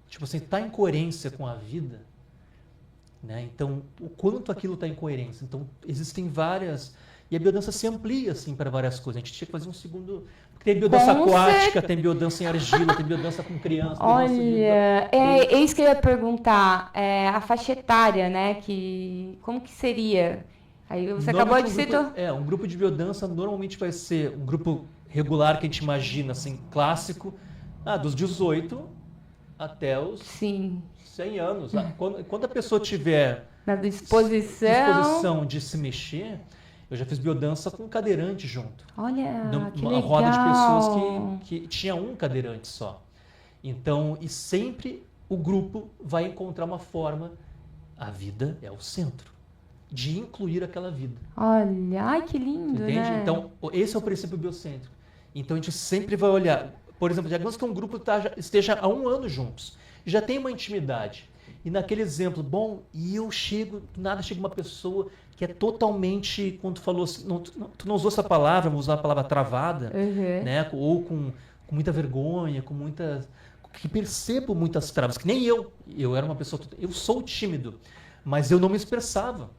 Tipo, você está em coerência com a vida, né? Então, o quanto aquilo está em coerência. Então, existem várias... E a biodança se amplia, assim, para várias coisas. A gente tinha que fazer um segundo... Porque tem biodança aquática, tem biodança em argila, tem biodança com criança. Olha, é isso que eu ia perguntar. A faixa etária, né? Como que seria? Aí você acabou de citar... Um grupo de biodança normalmente vai ser um grupo regular que a gente imagina, assim, clássico, dos 18 até os 100 anos. Quando a pessoa tiver na disposição de se mexer, eu já fiz biodança com um cadeirante junto. Olha, que uma legal. roda de pessoas que tinha um cadeirante só. Então, e sempre o grupo vai encontrar uma forma, a vida é o centro, de incluir aquela vida. Olha, ai que lindo, entende? Né? Então, esse é o princípio biocêntrico. Então, a gente sempre vai olhar, por exemplo, digamos que um grupo esteja há 1 ano juntos, já tem uma intimidade. E naquele exemplo, e eu chego, do nada chega uma pessoa que é totalmente, quando tu falou, tu não usou essa palavra, vamos usar a palavra travada, né? Ou com muita vergonha, que percebo muitas travas, que nem eu era uma pessoa, eu sou tímido, mas eu não me expressava.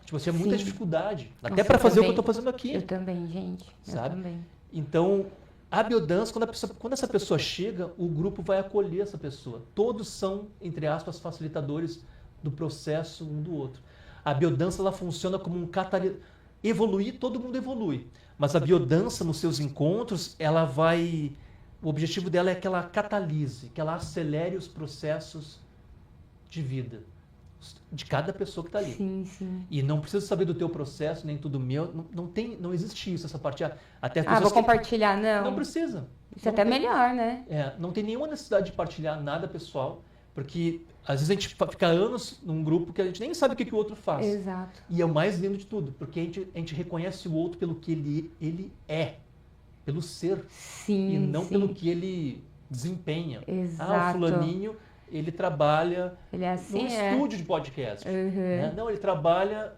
Tipo, eu tinha muita dificuldade, até para fazer o que eu estou fazendo aqui. Eu também, gente. Sabe? Eu também. Então, a biodança, quando essa pessoa chega, o grupo vai acolher essa pessoa. Todos são, entre aspas, facilitadores do processo um do outro. A biodança ela funciona como um catalisador. Evoluir, todo mundo evolui. Mas a biodança, nos seus encontros, o objetivo dela é que ela catalise, que ela acelere os processos de vida de cada pessoa que está ali. Sim, sim. E não precisa saber do teu processo, nem tudo meu. Não existe isso, essa parte. Até vou compartilhar, não. Não precisa. Isso é até melhor, né? Não tem nenhuma necessidade de partilhar nada pessoal, porque às vezes a gente fica anos num grupo que a gente nem sabe o que o outro faz. Exato. E é o mais lindo de tudo, porque a gente reconhece o outro pelo que ele é, pelo ser. Sim, e não pelo que ele desempenha. Exato. O fulaninho... ele trabalha num estúdio de podcast. Né? Não, ele trabalha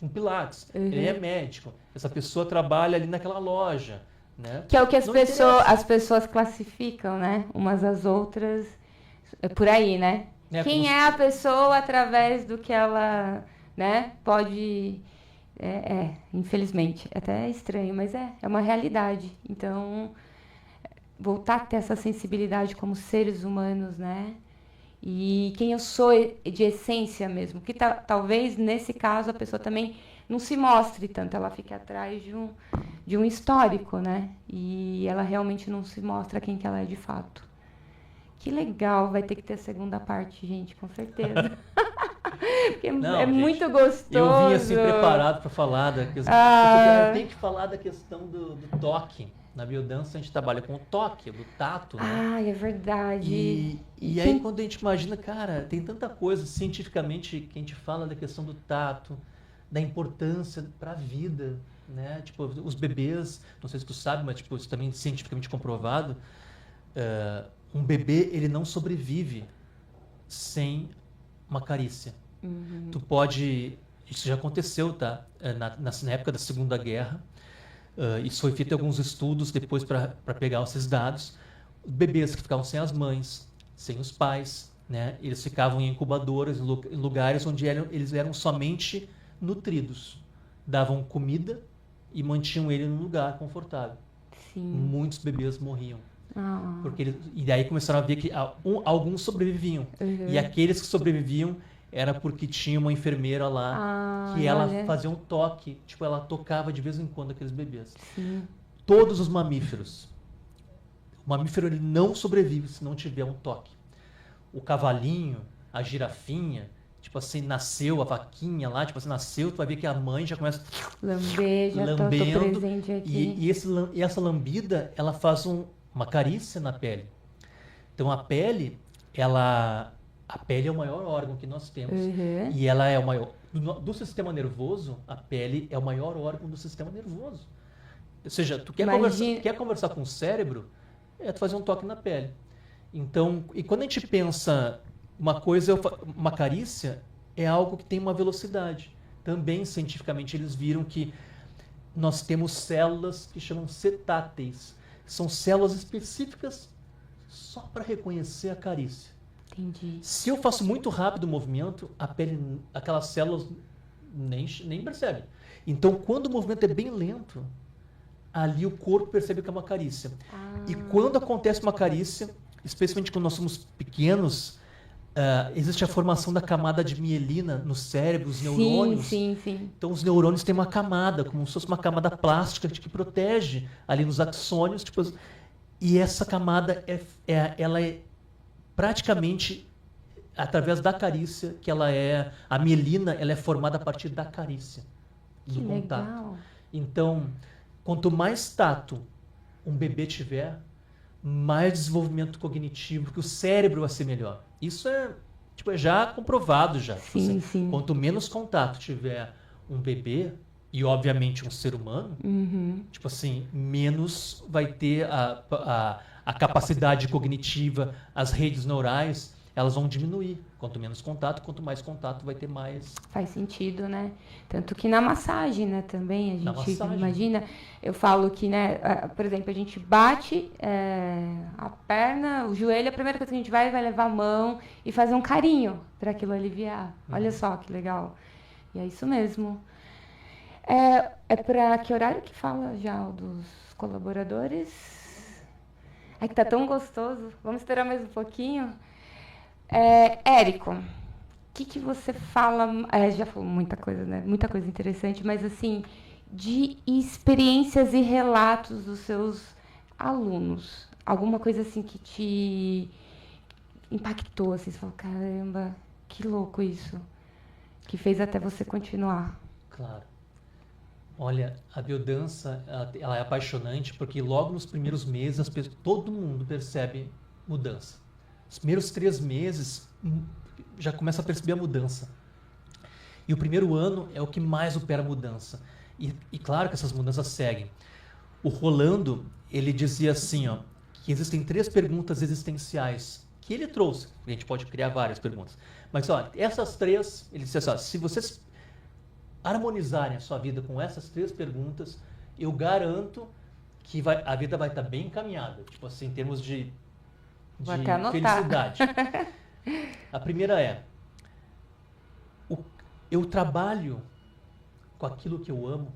com pilates. Ele é médico. Essa pessoa trabalha ali naquela loja. Né? Que é o que as pessoas classificam, né? Umas às outras. Por aí, né? Quem é a pessoa através do que ela, né, pode... infelizmente. Até é estranho, mas é uma realidade. Então... voltar a ter essa sensibilidade como seres humanos, né? E quem eu sou de essência mesmo. Que talvez, nesse caso, a pessoa também não se mostre tanto. Ela fique atrás de um histórico, né? E ela realmente não se mostra quem que ela é de fato. Que legal. Vai ter que ter a segunda parte, gente, com certeza. Porque gente, muito gostoso. Eu vim assim preparado para falar da questão. Eu tenho que falar da questão do toque. Na biodança a gente trabalha com o toque, do tato, né? É verdade. E aí quando a gente imagina, cara, tem tanta coisa cientificamente que a gente fala da questão do tato, da importância para a vida, né? Tipo, os bebês, não sei se tu sabe, mas tipo, isso também é cientificamente comprovado, um bebê, ele não sobrevive sem uma carícia. Tu pode... Isso já aconteceu, tá? Na época da Segunda Guerra, isso foi feito em alguns estudos depois para pegar esses dados. Bebês que ficavam sem as mães, sem os pais, né? Eles ficavam em incubadoras, em lugares onde eles eram somente nutridos. Davam comida e mantinham ele num lugar confortável. Sim. Muitos bebês morriam. E daí começaram a ver que alguns sobreviviam. E aqueles que sobreviviam, era porque tinha uma enfermeira lá que ela fazia um toque, tipo, ela tocava de vez em quando aqueles bebês. Sim. Todos os mamíferos. O mamífero ele não sobrevive se não tiver um toque. O cavalinho, a girafinha, tipo assim, nasceu a vaquinha lá, tipo assim, nasceu, tu vai ver que a mãe já começa Lamber, já tô presente aqui. E essa lambida, ela faz uma carícia na pele. Então a pele é o maior órgão que nós temos. E ela é o maior do sistema nervoso, a pele é o maior órgão do sistema nervoso. Ou seja, tu quer conversar com o cérebro, tu fazer um toque na pele. Então, e quando a gente pensa uma carícia é algo que tem uma velocidade. Também, cientificamente, eles viram que nós temos células que chamam cetáteis. São células específicas só para reconhecer a carícia. Entendi. Se eu faço muito rápido o movimento, a pele, aquelas células nem percebem. Então, quando o movimento é bem lento, ali o corpo percebe que é uma carícia. E quando acontece uma carícia, especialmente quando nós somos pequenos, existe a formação da camada de mielina no cérebro, os neurônios. Sim. Então, os neurônios têm uma camada, como se fosse uma camada plástica que protege ali nos axônios. Tipo, e essa camada, ela é praticamente através da carícia, a mielina, ela é formada a partir da carícia, do contato. Legal. Então, quanto mais tato um bebê tiver, mais desenvolvimento cognitivo, que o cérebro vai ser melhor. Isso é já comprovado já. Sim. Quanto menos contato tiver um bebê e obviamente um ser humano, menos vai ter a capacidade cognitiva, as redes neurais, elas vão diminuir. Quanto menos contato, quanto mais contato vai ter mais. Faz sentido, né? Tanto que na massagem, né, também, a gente imagina, eu falo que, né, por exemplo, a gente bate a perna, o joelho, a primeira coisa que a gente vai levar a mão e fazer um carinho para aquilo aliviar. Olha só que legal. E é isso mesmo. É para que horário que fala já dos colaboradores? É que tá tão gostoso. Vamos esperar mais um pouquinho. Érico, o que você fala? Já falou muita coisa, né? Muita coisa interessante, mas assim, de experiências e relatos dos seus alunos. Alguma coisa assim que te impactou, assim, você falou, caramba, que louco isso. Que fez até você continuar. Claro. Olha, a biodança, ela é apaixonante porque logo nos primeiros meses todo mundo percebe mudança. Os primeiros 3 meses já começa a perceber a mudança. E o primeiro ano é o que mais opera a mudança. E claro que essas mudanças seguem. O Rolando, ele dizia assim, que existem 3 perguntas existenciais que ele trouxe. A gente pode criar várias perguntas. Mas essas 3, ele disse assim, se vocês harmonizarem a sua vida com essas 3 perguntas, eu garanto que a vida vai estar bem encaminhada. Tipo assim, em termos de felicidade. A primeira eu trabalho com aquilo que eu amo.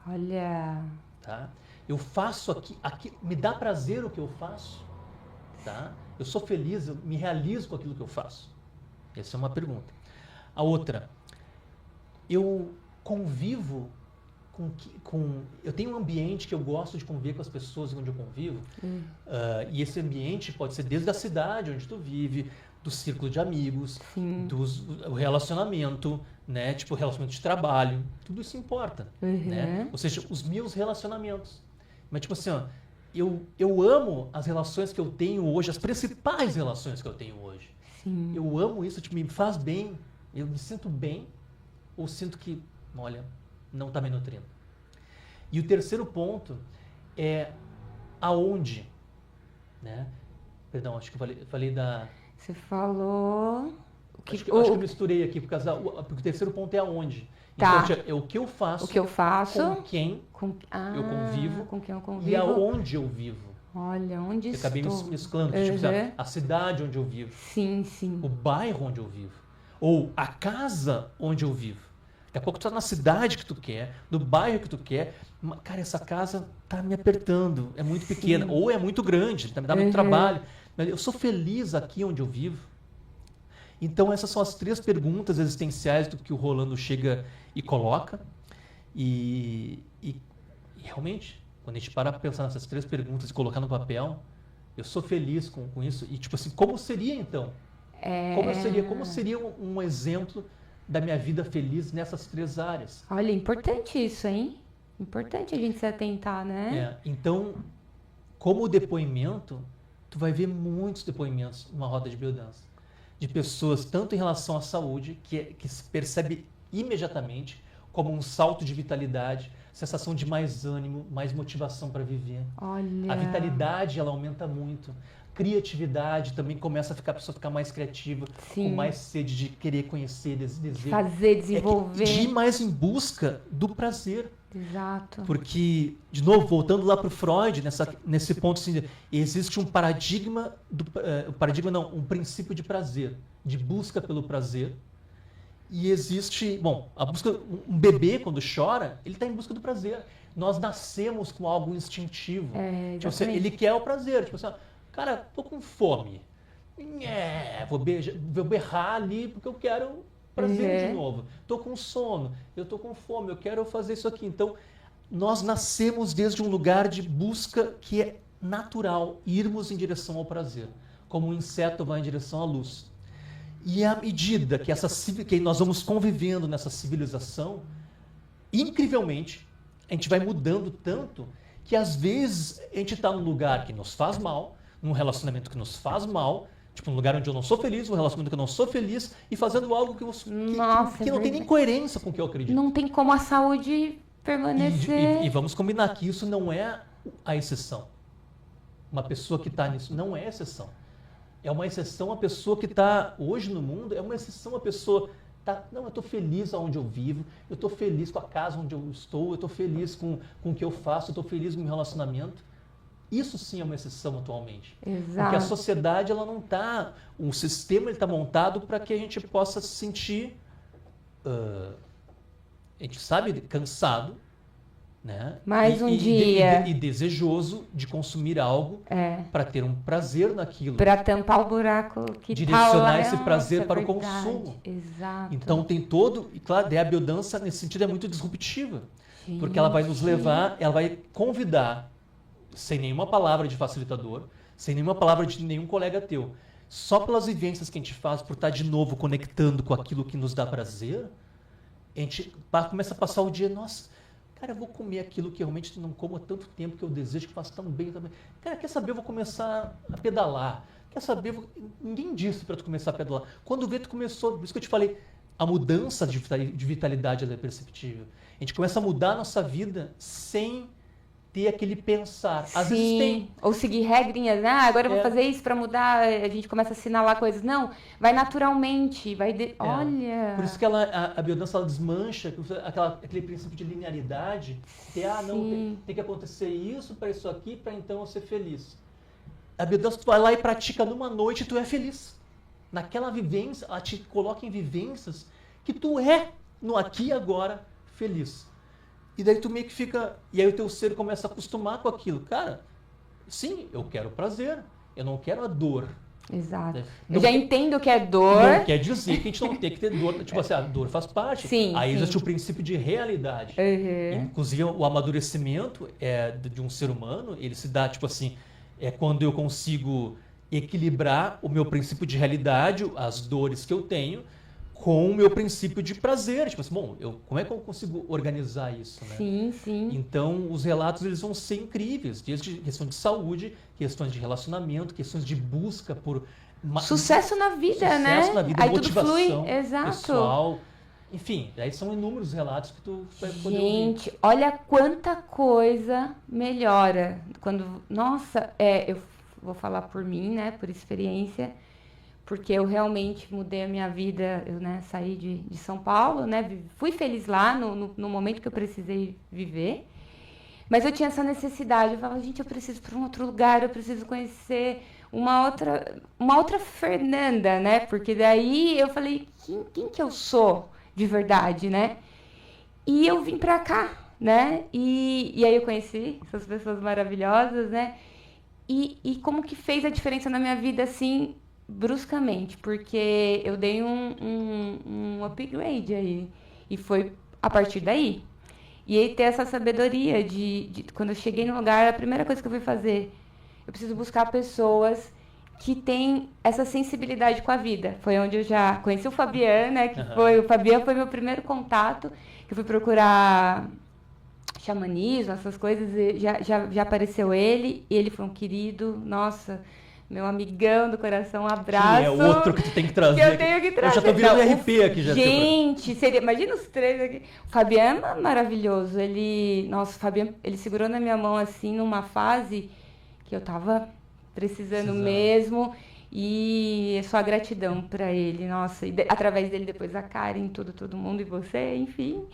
Olha. Tá? Eu faço aqui, me dá prazer o que eu faço. Tá? Eu sou feliz, eu me realizo com aquilo que eu faço. Essa é uma pergunta. A outra, eu convivo eu tenho um ambiente que eu gosto de conviver com as pessoas onde eu convivo, e esse ambiente pode ser desde a cidade onde tu vive, do círculo de amigos, o relacionamento, né, tipo relacionamento de trabalho, tudo isso importa, né? Ou seja, os meus relacionamentos. Mas tipo assim, eu amo as relações que eu tenho hoje, as principais relações que eu tenho hoje. Sim. Eu amo isso, tipo, me faz bem, eu me sinto bem, ou sinto que, olha, não está me nutrindo. E o terceiro ponto é aonde, né? Perdão, acho que eu falei da... Você falou... Acho que eu misturei aqui, porque o terceiro ponto é aonde. Tá. Então, é o que eu faço, com quem eu convivo, com quem eu convivo, e aonde eu vivo. Olha, onde estou. Eu acabei mesclando, tipo, a cidade onde eu vivo. Sim. O bairro onde eu vivo. Ou a casa onde eu vivo. Daqui a pouco tu tá na cidade que tu quer, no bairro que tu quer. Cara, essa casa tá me apertando, é muito pequena. Ou é muito grande, tá me dando muito trabalho. Mas eu sou feliz aqui onde eu vivo. Então, essas são as 3 perguntas existenciais do que o Rolando chega e coloca. E realmente, quando a gente para pensar nessas 3 perguntas e colocar no papel, eu sou feliz com isso. E, tipo assim, como seria, então? Como seria um exemplo da minha vida feliz nessas 3 áreas? Olha, importante isso, hein? Importante a gente se atentar, né? Então, como depoimento, tu vai ver muitos depoimentos numa roda de biodança. De pessoas, tanto em relação à saúde, que se percebe imediatamente como um salto de vitalidade, sensação de mais ânimo, mais motivação para viver. Olha. A vitalidade, ela aumenta muito. Criatividade também começa a pessoa ficar mais criativa, Sim. com mais sede de querer conhecer, desejo. Fazer, desenvolver. De ir mais em busca do prazer. Exato. Porque, de novo, voltando lá para o Freud, nesse ponto, assim, existe um paradigma, um princípio de prazer, de busca pelo prazer. E existe, um bebê quando chora, ele está em busca do prazer. Nós nascemos com algo instintivo. Tipo assim, ele quer o prazer. Tipo assim, cara, tô com fome. Vou berrar ali porque eu quero prazer de novo. Tô com sono, eu tô com fome, eu quero fazer isso aqui. Então, nós nascemos desde um lugar de busca que é natural, irmos em direção ao prazer, como um inseto vai em direção à luz. E à medida que nós vamos convivendo nessa civilização, incrivelmente, a gente vai mudando tanto que às vezes a gente está num lugar que nos faz mal, num relacionamento que nos faz mal, tipo, um lugar onde eu não sou feliz, um relacionamento que eu não sou feliz, e fazendo algo que não tem nem coerência com o que eu acredito. Não tem como a saúde permanecer. E vamos combinar que isso não é a exceção. Uma pessoa que está nisso não é exceção. É uma exceção a pessoa que está hoje no mundo, é uma exceção a pessoa não, eu estou feliz onde eu vivo, eu estou feliz com a casa onde eu estou, eu estou feliz com o que eu faço, eu estou feliz com o meu relacionamento. Isso sim é uma exceção atualmente. Exato. Porque a sociedade, ela não está... O sistema está montado para que a gente possa se sentir, a gente sabe, cansado, né? Mais um dia. E desejoso de consumir algo para ter um prazer naquilo. Para tampar o buraco que direcionar esse prazer para o consumo. Exato. Então tem todo... E claro, a biodança, nesse sentido, é muito disruptiva. Sim, porque ela vai nos levar, ela vai convidar, sem nenhuma palavra de facilitador, sem nenhuma palavra de nenhum colega teu, só pelas vivências que a gente faz, por estar de novo conectando com aquilo que nos dá prazer, a gente começa a passar o dia, nossa, cara, eu vou comer aquilo que realmente não como há tanto tempo, que eu desejo, que faz tão bem também. Cara, quer saber, eu vou começar a pedalar. Quer saber, ninguém disse para tu começar a pedalar. Quando vê, tu começou, por isso que eu te falei, a mudança de vitalidade ela é perceptível. A gente começa a mudar a nossa vida sem ter aquele pensar. Às vezes tem. Ou seguir regrinhas, né? Agora eu vou fazer isso para mudar, a gente começa a assinalar coisas. Não, vai naturalmente, olha... Por isso que a biodança ela desmancha aquele princípio de linearidade, que tem que acontecer isso para isso aqui, para então eu ser feliz. A biodança, tu vai lá e pratica numa noite e tu é feliz. Naquela vivência, ela te coloca em vivências que tu é, no aqui e agora, feliz. E daí tu meio que fica... E aí o teu ser começa a acostumar com aquilo. Cara, sim, eu quero prazer. Eu não quero a dor. Exato. Eu já entendo que é dor. Não quer dizer que a gente não tem que ter dor. Tipo assim, a dor faz parte. Sim, aí existe o princípio de realidade. Uhum. Inclusive, o amadurecimento de um ser humano, ele se dá, tipo assim, é quando eu consigo equilibrar o meu princípio de realidade, as dores que eu tenho, com o meu princípio de prazer. Tipo assim, como é que eu consigo organizar isso, né? Sim, sim. Então, os relatos eles vão ser incríveis, desde questões de saúde, questões de relacionamento, questões de busca por... Sucesso na vida, né? Sucesso na vida, aí motivação tudo flui, exato. Pessoal. Enfim, aí são inúmeros relatos que tu vai poder ouvir. Gente, olha quanta coisa melhora. Nossa, eu vou falar por mim, né? Por experiência... Porque eu realmente mudei a minha vida, eu saí de São Paulo, fui feliz lá no momento que eu precisei viver, mas eu tinha essa necessidade, eu falava, gente, eu preciso ir para um outro lugar, eu preciso conhecer uma outra Fernanda, né? Porque daí eu falei, quem que eu sou de verdade, né? E eu vim para cá, né? E aí eu conheci essas pessoas maravilhosas, né? E como que fez a diferença na minha vida, assim... bruscamente, porque eu dei um upgrade aí. E foi a partir daí. E aí ter essa sabedoria quando eu cheguei no lugar, a primeira coisa que eu fui fazer, eu preciso buscar pessoas que têm essa sensibilidade com a vida. Foi onde eu já conheci o Fabiano, né? O Fabiano foi meu primeiro contato, que eu fui procurar xamanismo, essas coisas, e já apareceu ele, e ele foi um querido, nossa, meu amigão do coração, um abraço. Que é outro que tu tem que trazer. Que eu tenho que trazer. Eu já tô virando RP aqui já. Gente, imagina os três aqui. O Fabiano é maravilhoso. Nossa, o Fabiano, ele segurou na minha mão assim, numa fase que eu tava precisando mesmo. E é só gratidão para ele, nossa, e através dele depois a Karen, todo mundo e você, enfim.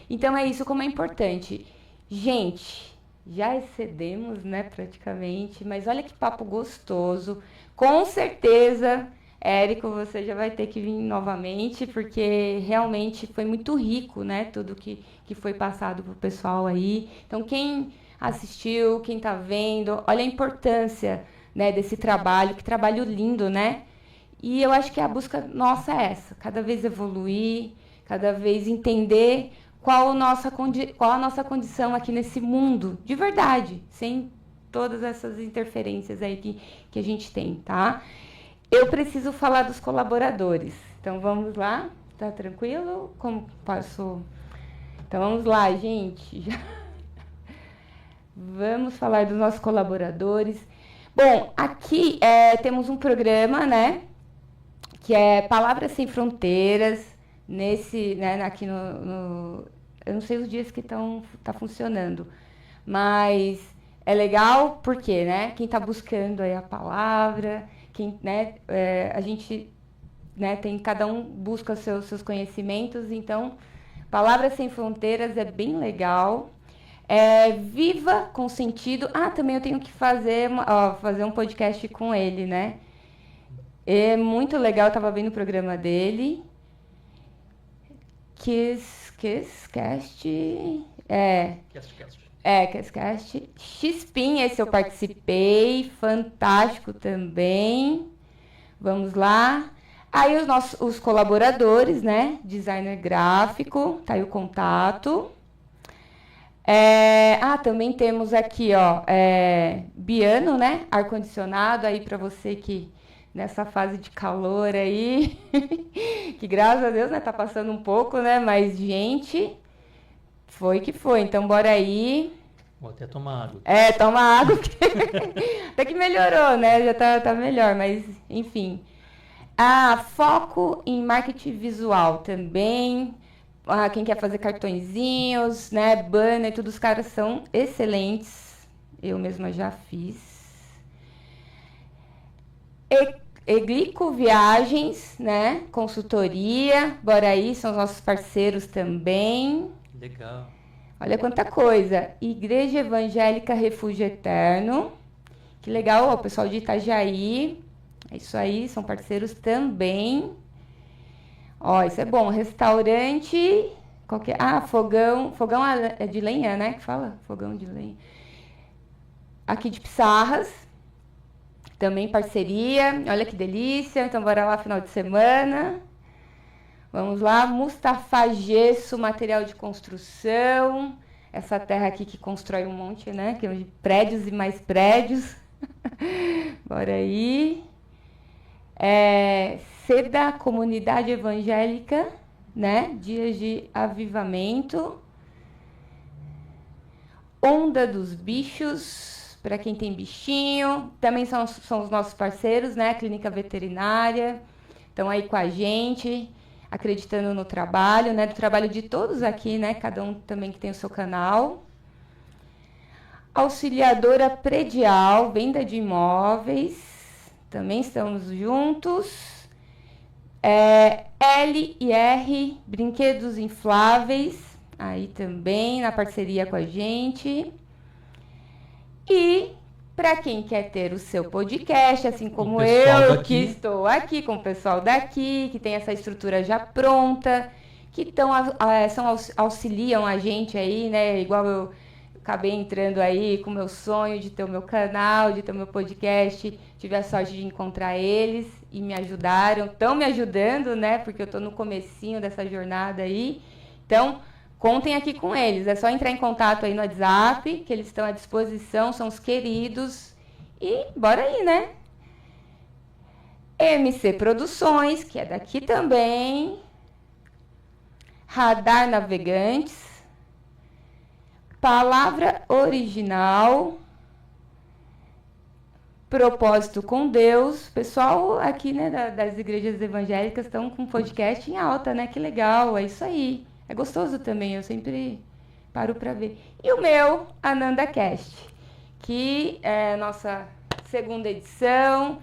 Então é isso como é importante. Gente, já excedemos, né, praticamente, mas olha que papo gostoso. Com certeza, Érico, você já vai ter que vir novamente, porque realmente foi muito rico, né, tudo que foi passado pro pessoal aí. Então, quem assistiu, quem tá vendo, olha a importância, né, desse trabalho, que trabalho lindo, né? E eu acho que a busca nossa é essa, cada vez evoluir, cada vez entender qual a nossa condição aqui nesse mundo, de verdade, sem todas essas interferências aí que a gente tem, tá? Eu preciso falar dos colaboradores. Então, vamos lá? Tá tranquilo? Como posso... Então, vamos lá, gente. Vamos falar dos nossos colaboradores. Bom, aqui temos um programa, né? Que é Palavras Sem Fronteiras. Aqui eu não sei os dias que tá funcionando, mas é legal porque, né? Quem está buscando aí a palavra, a gente, né? Tem cada um busca seus conhecimentos, então Palavras Sem Fronteiras é bem legal. Viva com Sentido. Também eu tenho que fazer um podcast com ele, né? É muito legal, eu estava vendo o programa dele. Kisscast. Kisscast. Xpin, esse eu participei. Fantástico também. Vamos lá. Aí os colaboradores, né? Designer gráfico, tá aí o contato. Também temos aqui, Biano, né? Ar-condicionado aí para você que nessa fase de calor aí, que graças a Deus, né, tá passando um pouco, né, mas gente, foi que foi, então bora aí. Vou até tomar água. Toma água, até que melhorou, né, já tá melhor, mas enfim. Foco em marketing visual também, quem quer fazer cartõezinhos, né, banner, tudo, os caras são excelentes, eu mesma já fiz. Eglico Viagens, né? Consultoria, bora aí, são os nossos parceiros também. Legal. Olha quanta coisa. Igreja Evangélica Refúgio Eterno. Que legal, o pessoal de Itajaí. É isso aí, são parceiros também. Isso é bom. Restaurante. Fogão. Fogão é de lenha, né? Que fala? Fogão de lenha. Aqui de Pissarras. Também parceria, olha que delícia, então bora lá final de semana. Vamos lá, Mustafa Gesso, material de construção. Essa terra aqui que constrói um monte, né? Que é prédios e mais prédios. Bora aí. Seda, Comunidade Evangélica, né? Dias de Avivamento. Onda dos Bichos. Para quem tem bichinho, também são os nossos parceiros, né? Clínica Veterinária, estão aí com a gente, acreditando no trabalho, né? Do trabalho de todos aqui, né? Cada um também que tem o seu canal. Auxiliadora Predial, venda de imóveis, também estamos juntos. L&R, brinquedos infláveis, aí também na parceria com a gente. E para quem quer ter o seu podcast, assim como eu, que estou aqui com o pessoal daqui, que tem essa estrutura já pronta, que auxiliam a gente aí, né? Igual acabei entrando aí com o meu sonho de ter o meu canal, de ter o meu podcast. Tive a sorte de encontrar eles e me ajudaram. Estão me ajudando, né? Porque eu estou no comecinho dessa jornada aí. Então, contem aqui com eles. É só entrar em contato aí no WhatsApp, que eles estão à disposição, são os queridos. E bora aí, né? MC Produções, que é daqui também. Radar Navegantes. Palavra Original. Propósito com Deus. Pessoal aqui, né, das igrejas evangélicas estão com podcast em alta, né? Que legal, é isso aí. É gostoso também, eu sempre paro para ver. E o meu, Ananda Cast, que é a nossa segunda edição.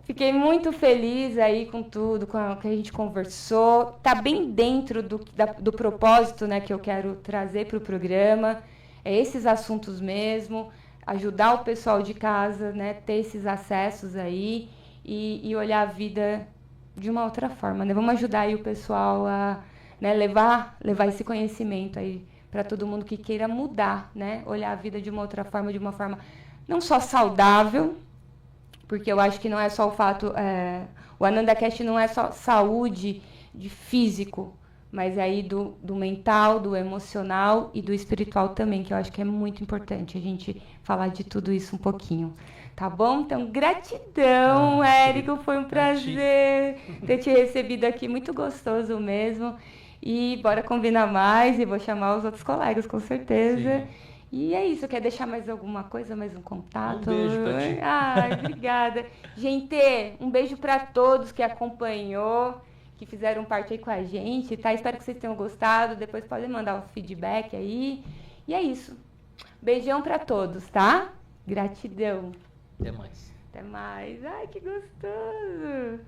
Fiquei muito feliz aí com tudo, com o que a gente conversou. Tá bem dentro do propósito, né, que eu quero trazer para o programa. É esses assuntos mesmo, ajudar o pessoal de casa, né, ter esses acessos aí e olhar a vida de uma outra forma, né? Vamos ajudar aí o pessoal a, né, levar esse conhecimento aí para todo mundo que queira mudar, né? Olhar a vida de uma outra forma, de uma forma não só saudável, porque eu acho que não é só o fato... o AnandaCast não é só saúde de físico, mas aí do mental, do emocional e do espiritual também, que eu acho que é muito importante a gente falar de tudo isso um pouquinho. Tá bom? Então, gratidão, Érico. Foi um prazer ter te recebido aqui. Muito gostoso mesmo. E bora combinar mais e vou chamar os outros colegas, com certeza. Sim. E é isso, quer deixar mais alguma coisa, mais um contato? Um beijo pra ti. Ai, obrigada. Gente, um beijo para todos que acompanhou, que fizeram parte aí com a gente, tá? Espero que vocês tenham gostado, depois podem mandar um feedback aí. E é isso. Beijão para todos, tá? Gratidão. Até mais. Até mais. Ai, que gostoso.